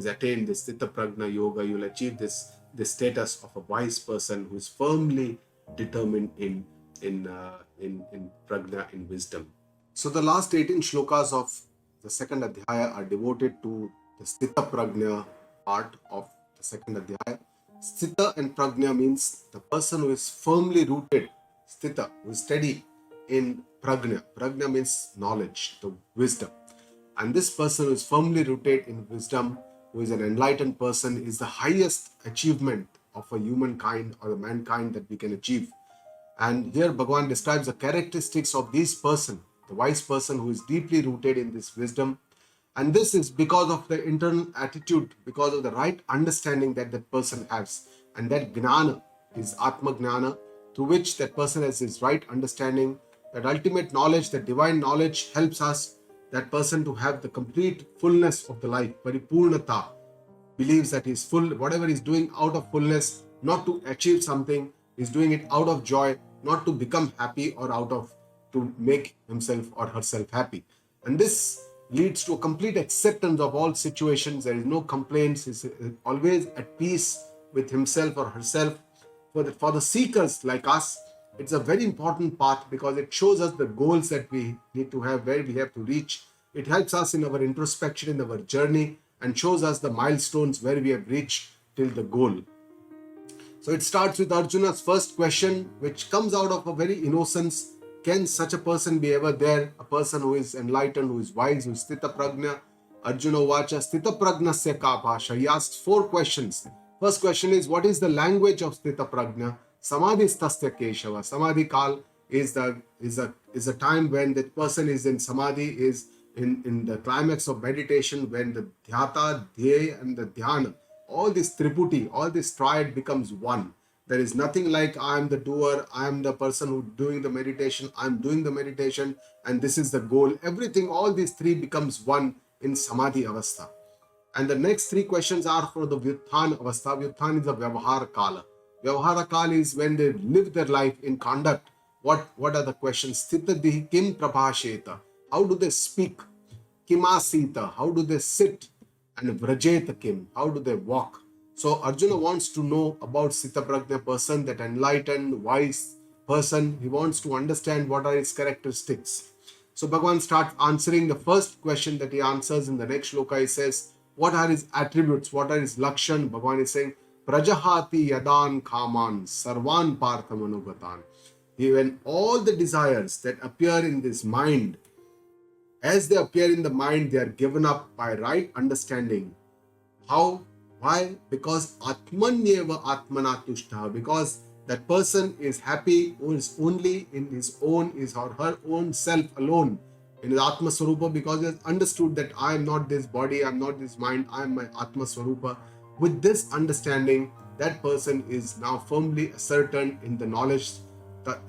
attain this Sthitapragnya yoga, you will achieve this status of a wise person who is firmly determined in pragna, in wisdom. So the last 18 shlokas of the second Adhyaya are devoted to the Sthitapragnya part of the second Adhyaya. Sthita and Pragnya means the person who is firmly rooted, Sthita, who is steady in Pragnya. Pragnya means knowledge, the wisdom. And this person who is firmly rooted in wisdom, who is an enlightened person, is the highest achievement of a humankind or a mankind that we can achieve. And here Bhagavan describes the characteristics of this person, the wise person who is deeply rooted in this wisdom. And this is because of the internal attitude, because of the right understanding that that person has. And that gnana is Atma Gnana, through which that person has his right understanding. That ultimate knowledge, that divine knowledge helps us, that person to have the complete fullness of the life, paripurnata, believes that he's full, whatever he's doing out of fullness, not to achieve something, he's doing it out of joy, not to become happy or out of to make himself or herself happy. And this leads to a complete acceptance of all situations. There is no complaints. He's always at peace with himself or herself. For the seekers like us, it's a very important path because it shows us the goals that we need to have, where we have to reach. It helps us in our introspection, in our journey, and shows us the milestones where we have reached till the goal. So it starts with Arjuna's first question, which comes out of a very innocence. Can such a person be ever there? A person who is enlightened, who is wise, who is Sthitapragnya. Arjuna Vacha Sthitapragnasya ka bhasha. He asks 4 questions. First question is, what is the language of Sthitapragnya? Samadhi stasya keshava. Samadhi kal is a time when the person is in samadhi, is in the climax of meditation, when the dhyata, dhyaya and the dhyana, all this triputi, all this triad becomes one. There is nothing like I am the doer, I am the person who doing the meditation, I am doing the meditation, and this is the goal. Everything, all these 3 becomes one in Samadhi Avastha. And the next 3 questions are for the Vyutthan Avastha. Vyutthan is the Vyavahara Kala. Vyavahara Kala is when they live their life in conduct. What are the questions? Sthitadihi kim prabhasheta. How do they speak? Kimasita. How do they sit? And Vrajeta kim. How do they walk? So Arjuna wants to know about Sthitapragnya person, that enlightened, wise person. He wants to understand what are his characteristics. So Bhagavan starts answering the first question that he answers in the next shloka. He says, what are his attributes? What are his lakshan? Bhagavan is saying, Prajahati yadan kaman sarvan parthamanugatan. When all the desires that appear in this mind, as they appear in the mind, they are given up by right understanding. How? Why? Because Atmanyeva Atmana Tushta. Because that person is happy who is only in his own, his or her own self alone, in his Atma Swarupa, because he has understood that I am not this body, I am not this mind, I am my Atma Swarupa. With this understanding, that person is now firmly ascertained in the knowledge. That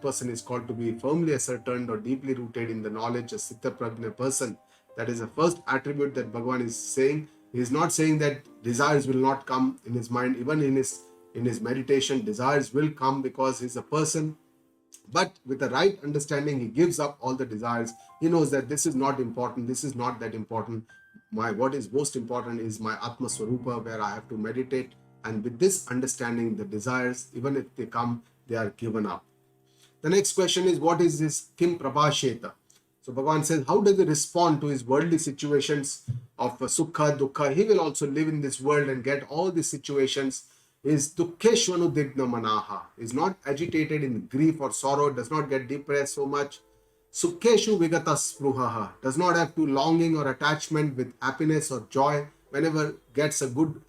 person is called to be firmly ascertained or deeply rooted in the knowledge, a Sthitapragnya person. That is the first attribute that Bhagavan is saying. He is not saying that desires will not come in his mind. Even in his meditation, desires will come because he is a person. But with the right understanding, he gives up all the desires. He knows that this is not important. This is not that important. What is most important is my Atma Swarupa, where I have to meditate. And with this understanding, the desires, even if they come, they are given up. The next question is, what is this Kim Prabhasheta? So Bhagavan says, how does he respond to his worldly situations of Sukha, Dukkha? He will also live in this world and get all these situations. Is Dukkeshvanu Digna Manaha. Is not agitated in grief or sorrow, does not get depressed so much. Sukheshu Vigata Spruhaha. Does not have to longing or attachment with happiness or joy. Whenever gets a good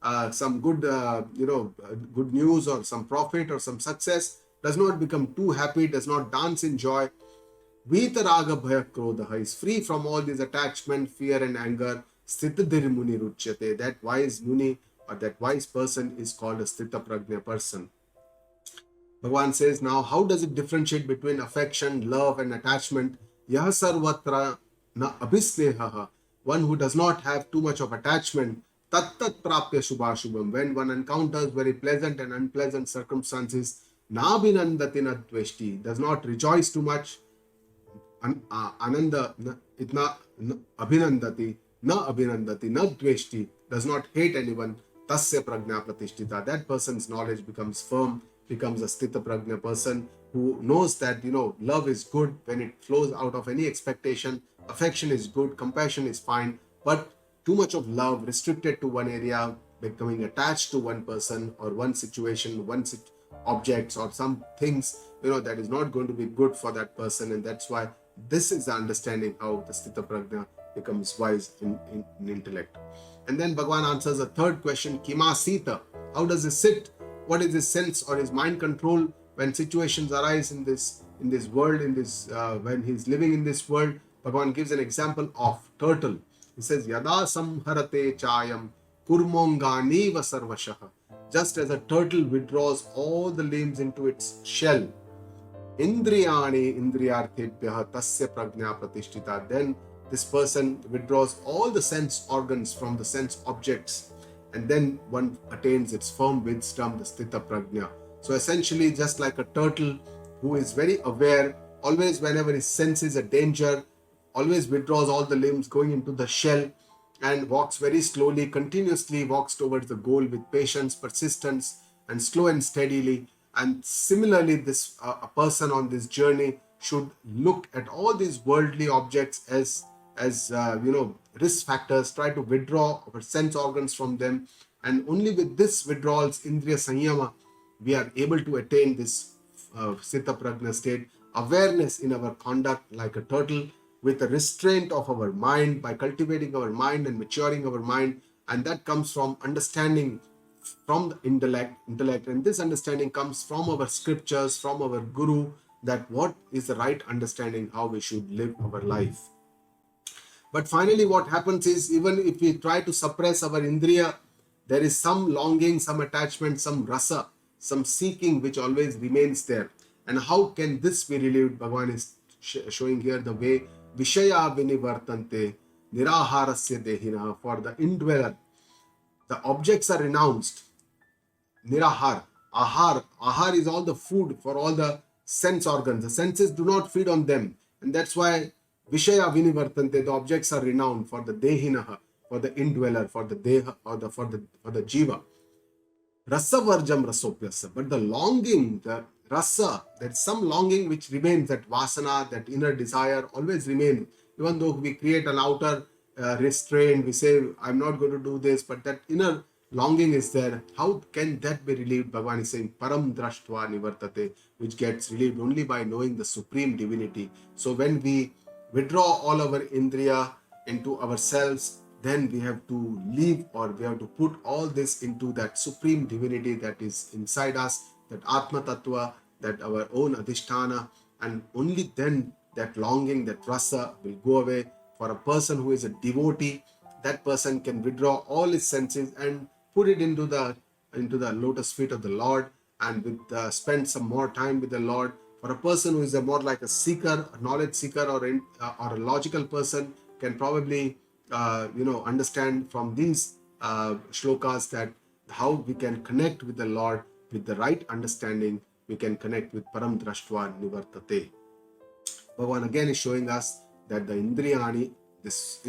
good news or some profit or some success, does not become too happy, does not dance in joy. Vitaraga Bhaya Krodha is free from all these attachment, fear and anger. Sthitadir Muni Ruchyate. That wise Muni or that wise person is called a Sthitapragnya person. Bhagavan says, now how does it differentiate between affection, love and attachment? Yaha sarvatra na abhisnehaha. One who does not have too much of attachment. Tattat prapya shubhashubham. When one encounters very pleasant and unpleasant circumstances, na abhinandati na dveshti. Does not rejoice too much. Ananda itna abhinandati na dveshti. Does not hate anyone. Tasya prajna pratishtita. That person's knowledge becomes firm, becomes a Sthitapragnya person who knows that, love is good when it flows out of any expectation. Affection is good, compassion is fine. But too much of love, restricted to one area, becoming attached to one person or one situation, objects or some things, that is not going to be good for that person. And that's why this is the understanding how the Sthitapragnya becomes wise in intellect. And then Bhagavan answers a third question, Kima Sita. How does he sit? What is his sense or his mind control when situations arise in this world, when he's living in this world? Bhagavan gives an example of turtle. He says, Yada samharate chayam kurmongani va sarvashaha. Just as a turtle withdraws all the limbs into its shell, Indriyani indriyarthebhyaha tasya prajna pratishtita. Then this person withdraws all the sense organs from the sense objects, and then one attains its firm wisdom, the Sthitapragnya. So essentially, just like a turtle who is very aware, always whenever he senses a danger, always withdraws all the limbs going into the shell and walks very slowly, continuously walks towards the goal with patience, persistence, and slow and steadily. And similarly, this a person on this journey should look at all these worldly objects as risk factors, try to withdraw our sense organs from them, and only with this withdrawals, indriya sanyama, we are able to attain this Sthitapragnya state, awareness in our conduct like a turtle, with a restraint of our mind, by cultivating our mind and maturing our mind. And that comes from understanding from the intellect, and this understanding comes from our scriptures, from our guru, that what is the right understanding, how we should live our life. But finally, what happens is, even if we try to suppress our indriya, there is some longing, some attachment, some rasa, some seeking which always remains there. And how can this be relieved? Bhagavan is showing here the way. Vishaya vinivartante niraharasya dehina. For the indweller, the objects are renounced. Nirahar. Ahar is all the food for all the sense organs. The senses do not feed on them. And that's why Vishaya vinivartante, the objects are renowned for the dehinaha, for the indweller, for the deha, or for the jiva. Rasa varjam rasopyasa. But the longing, the rasa, there's some longing which remains, that vasana, that inner desire always remains. Even though we create an outer restraint, we say, I'm not going to do this, but that inner longing is there. How can that be relieved? Bhagavan is saying, param drashtva nivartate, which gets relieved only by knowing the supreme divinity. So when we withdraw all our indriya into ourselves, then we have to leave, or we have to put all this into that supreme divinity that is inside us, that Atma Tattva, that our own Adhisthana, and only then that longing, that rasa will go away. For a person who is a devotee, that person can withdraw all his senses and put it into the lotus feet of the Lord, and spend some more time with the Lord. For a person who is more like a seeker, a knowledge seeker, or a logical person, can probably understand from these shlokas that how we can connect with the Lord with the right understanding. We can connect with param drashtva nivartate. Bhagavan again is showing us that the indriyani, this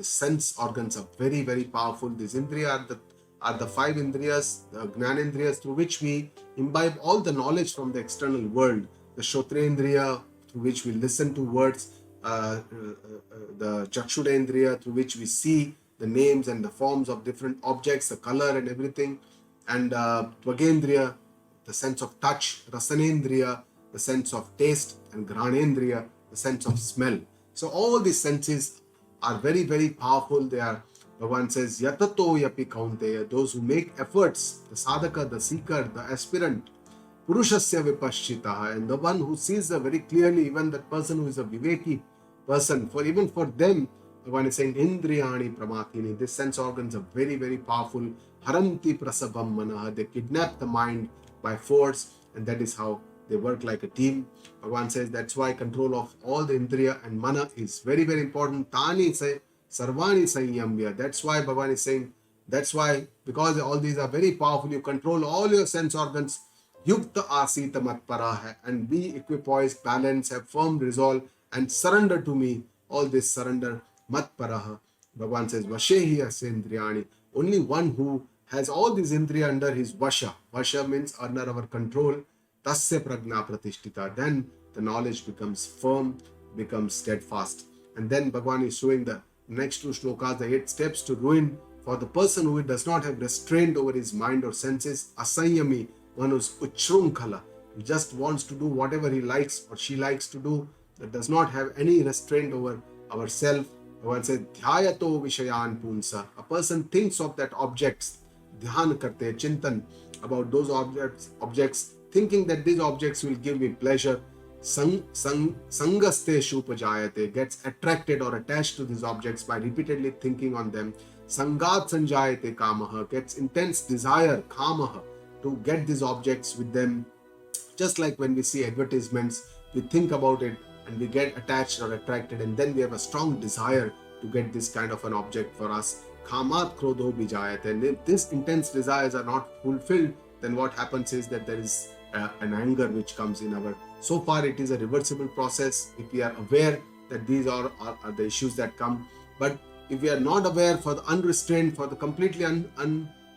sense organs are very, very powerful. These indriya are the five indriyas, the gnanendriyas, through which we imbibe all the knowledge from the external world. The shotrendriya, through which we listen to words, the chakshudendriya, through which we see the names and the forms of different objects, the color and everything, and tvagendriya, the sense of touch, rasanendriya, the sense of taste, and granendriya, the sense of smell. So all these senses are very, very powerful. They are, Bhagavan says, yatato yapi kaunteya, those who make efforts, the sadhaka, the seeker, the aspirant, purushasya vipashchitaha, and the one who sees very clearly, even that person who is a viveki person, even for them, Bhagavan is saying, indriyani pramathini, these sense organs are very, very powerful. Haranti prasabham manaha, they kidnap the mind by force, and that is how they work like a team. Bhagavan says that's why control of all the indriya and mana is very, very important. Tani say sarvani sanyamya. That's why Bhagavan is saying, that's why, because all these are very powerful, you control all your sense organs. Yukta asita matpara, and be equipoised, balanced, have firm resolve, and surrender to me. All this surrender, matparaha. Bhagavan says, vashehi asendriyani. Only one who has all these indriya under his vasha. Vasha means under our control. Tasya prajna pratishtita. Then the knowledge becomes firm, becomes steadfast. And then Bhagavan is showing the next two shlokas, the 8 steps to ruin for the person who does not have restraint over his mind or senses. Asanyami, one who's uchrunkhala, who just wants to do whatever he likes or she likes to do, that does not have any restraint over ourself. One says, Dhyayato Vishayan Punsa. A person thinks of that objects, dhyan karte, chintan, about those objects, thinking that these objects will give me pleasure. Sangaste shupajayate, gets attracted or attached to these objects by repeatedly thinking on them. Sangat sanjayate kamaha, gets intense desire, kamaha, to get these objects with them. Just like when we see advertisements, we think about it and we get attached or attracted, and then we have a strong desire to get this kind of an object for us. Kamat krodho bijayate, and if these intense desires are not fulfilled, then what happens is that there is an anger which comes in our. So far it is a reversible process if we are aware that these are the issues that come. But if we are not aware, for the unrestrained, for the completely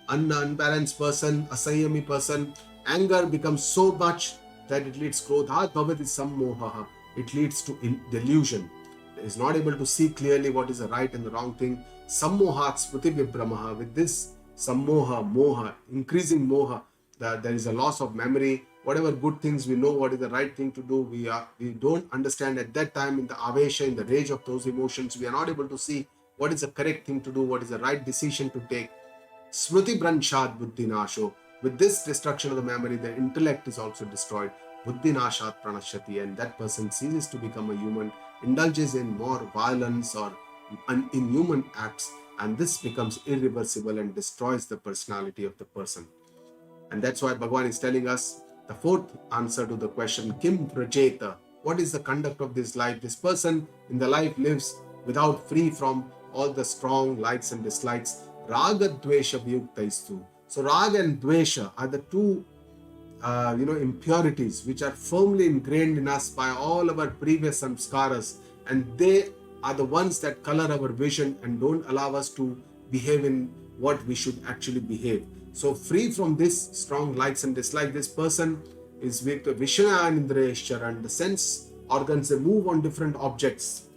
unbalanced person, a Sanyami person, anger becomes so much that it leads krodhat bhavati sammoha. It leads to delusion. It is not able to see clearly what is the right and the wrong thing. Sammohat smriti vibramaha. With this sammoha, moha, increasing moha, there is a loss of memory. Whatever good things we know what is the right thing to do, we don't understand at that time, in the avesha, in the rage of those emotions, we are not able to see what is the correct thing to do, what is the right decision to take. Smriti branchad buddhi nasho. With this destruction of the memory, the intellect is also destroyed. Buddhi nashat pranashati, and that person ceases to become a human, indulges in more violence or inhuman acts, and this becomes irreversible and destroys the personality of the person. And that's why Bhagavan is telling us the fourth answer to the question, Kim Prajeta, what is the conduct of this life? This person in the life lives without, free from all the strong likes and dislikes. Raga Dvesha Vyuktaistu. So Raga and Dvesha are the two impurities which are firmly ingrained in us by all our previous samskaras, and they are the ones that color our vision and don't allow us to behave in what we should actually behave. So free from this strong likes and dislikes, this person is with Vishaya and Indreshchar, and the sense organs, they move on different objects.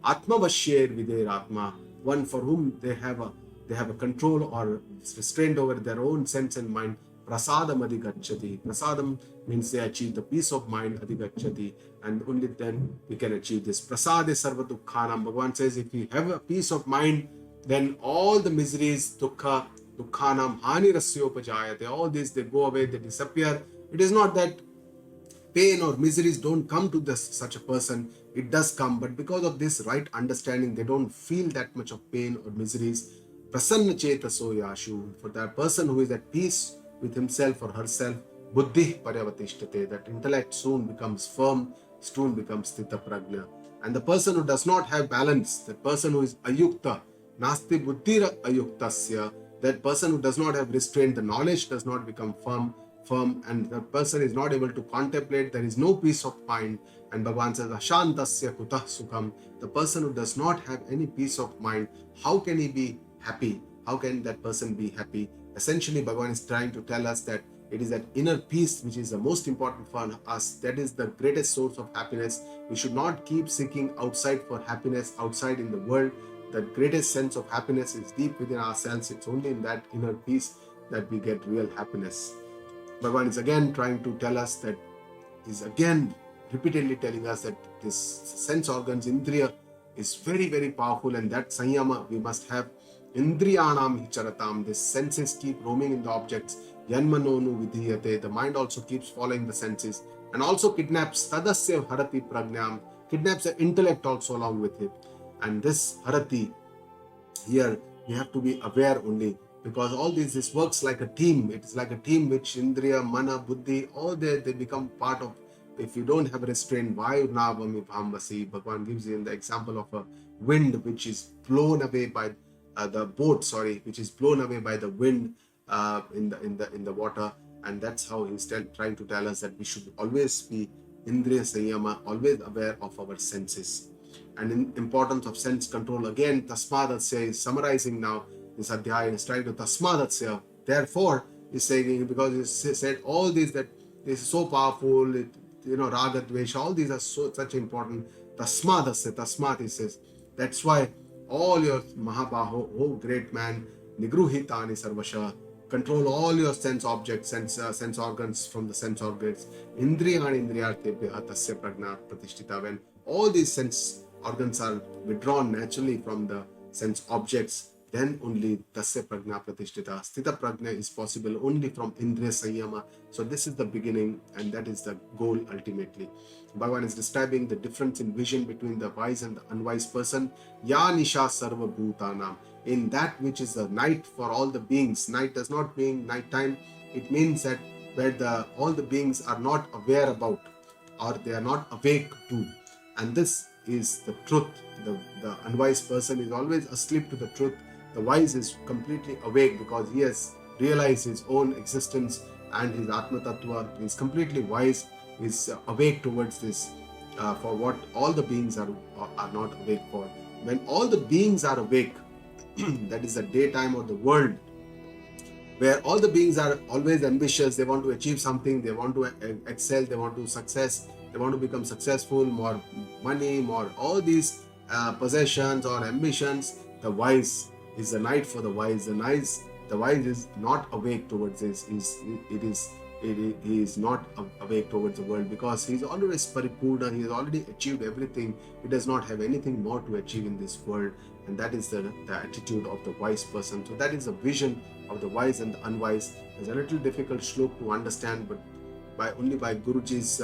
Atma Vashyer Vider Atma, one for whom they have a control or restraint over their own sense and mind. Prasadam adhigacchati. Prasadam means they achieve the peace of mind, adhigacchati, and only then we can achieve this. Prasade sarva dukkhanam. Bhagavan says, if we have a peace of mind, then all the miseries, dukkha, dukkhanam, hani rasyopajayate, all these, they go away, they disappear. It is not that pain or miseries don't come to such a person. It does come, but because of this right understanding, they don't feel that much of pain or miseries. Prasanna chetaso yashu. For that person who is at peace with himself or herself, buddhi paryavatishtate, that intellect soon becomes firm, soon becomes Sthitapragnya. And the person who does not have balance, the person who is ayukta, nasti buddhira ayuktasya, that person who does not have restraint, the knowledge does not become firm, and the person is not able to contemplate, there is no peace of mind. And Bhagavan says, ashantasya kutah sukham. The person who does not have any peace of mind, how can he be happy? How can that person be happy? Essentially, Bhagavan is trying to tell us that it is that inner peace which is the most important for us. That is the greatest source of happiness. We should not keep seeking outside for happiness, outside in the world. The greatest sense of happiness is deep within ourselves. It's only in that inner peace that we get real happiness. Bhagavan is again trying to tell us that, is again repeatedly telling us that this sense organs, indriya, is very, very powerful, and that sanyama we must have. Indriyanam hicharatam, the senses keep roaming in the objects. Yanmanonu vidhiyate, the mind also keeps following the senses, and also kidnaps tadasya harati pragnam, kidnaps the intellect also along with it. And this harati, here we have to be aware only, because all this works like a team. It is like a team which indriya, mana, buddhi, all they become part of. If you don't have restraint, vayu navami bhambasi, Bhagavan gives you the example of a wind which is blown away by the boat, which is blown away by the wind in the water. And that's how he's trying to tell us that we should always be indriya sanyama, always aware of our senses. And in importance of sense control, again, tasmadatsya is summarizing now this Adhyaya, is trying to tasmadatsya. Therefore, he's saying, because he said all these, that this is so powerful, raga, dvesha, all these are such important. Tasmadatsya, tasmat, he says. That's why all your Mahabaho, oh great man, Nigruhitani Sarvasha, control all your sense objects, sense organs from the sense organs. Indriyani Indriyartebhya Tasya Pragna Pratishtita. When all these sense organs are withdrawn naturally from the sense objects, then only Tasya Pragna Pratishtita. Sthitapragnya is possible only from Indriya Sanyama. So this is the beginning, and that is the goal ultimately. Bhagavan is describing the difference in vision between the wise and the unwise person. Ya Nisha Sarva Bhutanam. In that which is the night for all the beings. Night does not mean night time. It means that where all the beings are not aware about, or they are not awake to. And this is the truth. The unwise person is always asleep to the truth. The wise is completely awake because he has realized his own existence and his Atma Tattva. He is completely wise, he is awake towards this, for what all the beings are not awake for. When all the beings are awake, that is the daytime or the world, where all the beings are always ambitious, they want to achieve something, they want to excel, they want to success, they want to become successful, more money, more all these possessions or ambitions. The wise is the night for the wise. The wise is not awake towards this. He is not awake towards the world because he is always paripurna. He has already achieved everything. He does not have anything more to achieve in this world, and that is the attitude of the wise person. So that is the vision of the wise and the unwise. It's a little difficult shloka to understand, but only by Guruji's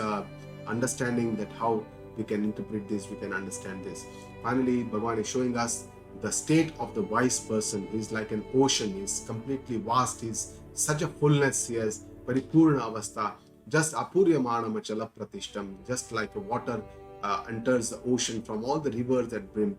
understanding that how we can interpret this, we can understand this. Finally, Bhagavan is showing us the state of the wise person. He is like an ocean. He is completely vast. He is such a fullness. He has paripurna avastha. Just apuryamana machala pratishtam. Just like the water enters the ocean from all the rivers that brim.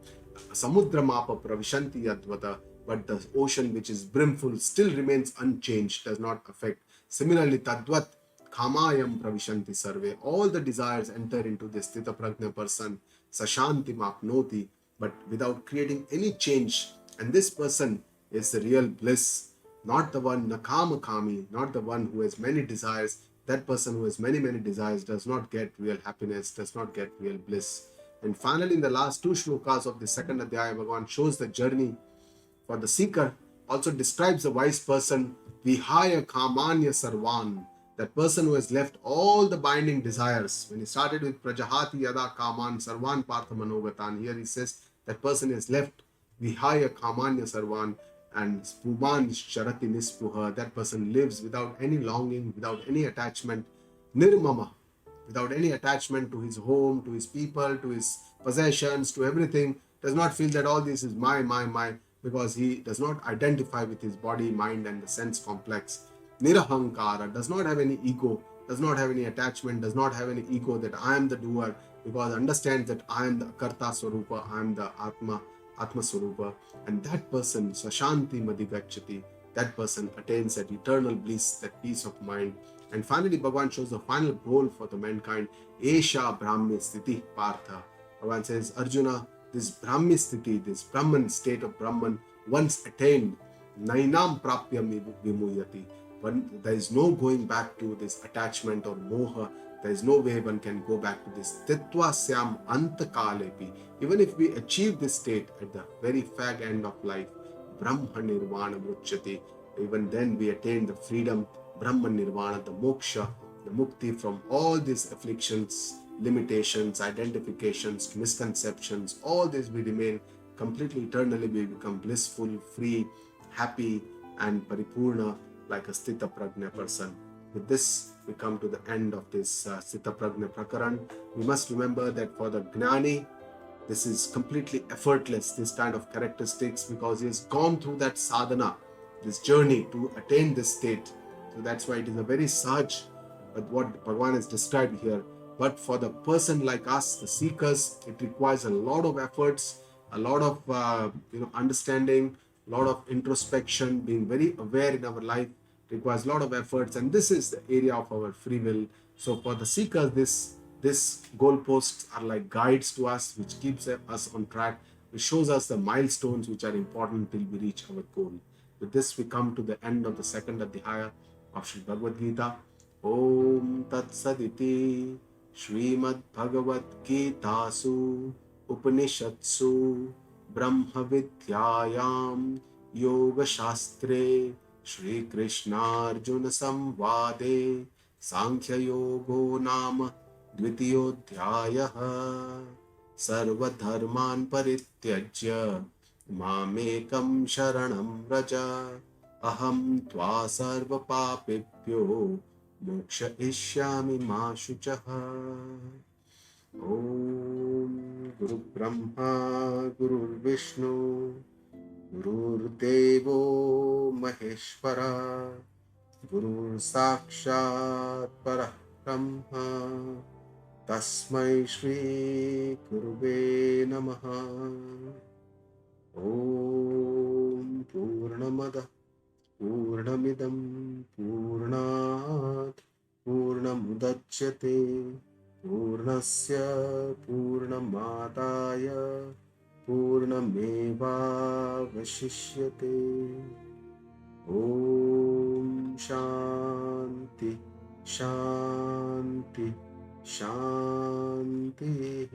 Samudra mapa pravishanti yadvata. But the ocean which is brimful still remains unchanged, does not affect. Similarly, tadvat kamayam pravishanti sarve. All the desires enter into this Sthitapragnya person. Sashanti mapnoti. But without creating any change. And this person is the real bliss. Not the one nakama kami, not the one who has many desires. That person who has many desires does not get real happiness, does not get real bliss. And finally, in the last two shlokas of the second Adhyaya, Bhagavan shows the journey for the seeker, also describes the wise person, Vihaya Kamanya Sarvan, that person who has left all the binding desires. When he started with Prajahati Yada Kaman Sarvan Partha Manogatan, here he says that person has left Vihaya Kamanya Sarvan and Spuman Sharati Nispuha. That person lives without any longing, without any attachment, Nirmama, without any attachment to his home, to his people, to his possessions, to everything. Does not feel that all this is my, because he does not identify with his body, mind and the sense complex. Nirahankara, does not have any ego, does not have any attachment, does not have any ego that I am the doer, because understands that I am the Karta Swarupa, I am the Atma Swarupa. And that person, Sashanti Madhigachati, that person attains that eternal bliss, that peace of mind. And finally, Bhagavan shows the final goal for the mankind, Esha Brahmi Sthiti Partha. Bhagavan says, Arjuna, this Brahmi Sthiti, this Brahman state of Brahman, once attained, Nainam Prapya Vimuyati. But there is no going back to this attachment or moha. There is no way one can go back to this Titva Syam Antakalepi. Even if we achieve this state at the very fag end of life, Brahma Nirvana Muchyati, even then we attain the freedom, Brahma Nirvana, the moksha, the mukti from all these afflictions, limitations, identifications, misconceptions. All this we remain completely eternally. We become blissful, free, happy and paripurna like a Sthitapragnya person. With this, we come to the end of this Sthitapragnya Prakaran. We must remember that for the Gnani, this is completely effortless, this kind of characteristics, because he has gone through that sadhana, this journey to attain this state. So that's why it is a very sahaj, but what Bhagavan has described here. But for the person like us, the seekers, it requires a lot of efforts, a lot of understanding, a lot of introspection, being very aware in our life. It requires a lot of efforts, and this is the area of our free will. So for the seekers, this goalposts are like guides to us, which keeps us on track, which shows us the milestones which are important till we reach our goal. With this, we come to the end of the second Adhyaya of Sri Bhagavad Gita. Om Tat Saditi Srimad Bhagavad Gita Su Upanishatsu ब्रह्मविद्यायां योगशास्त्रे श्रीकृष्णार्जुनसंवादे साङ्ख्ययोगो नाम द्वितीयोऽध्यायः। सर्वधर्मान् परित्यज्य मामेकं शरणं व्रज, अहं त्वा सर्वपापेभ्यो मोक्षयिष्यामि मा शुचः। ॐ गुरुब्रह्मा गुरुर्विष्णु गुरुर्देवो महेश्वरा, गुरुर्साक्षात् परः ब्रह्म, तस्मै श्री गुरुवे नमः। ॐ पूर्णमदः पूर्णमिदं पूर्णात् पूर्णमुदच्यते, पूर्णस्य पूर्णमादाय पूर्णमेवावशिष्यते। ॐ शान्ति शान्ति शान्तिः।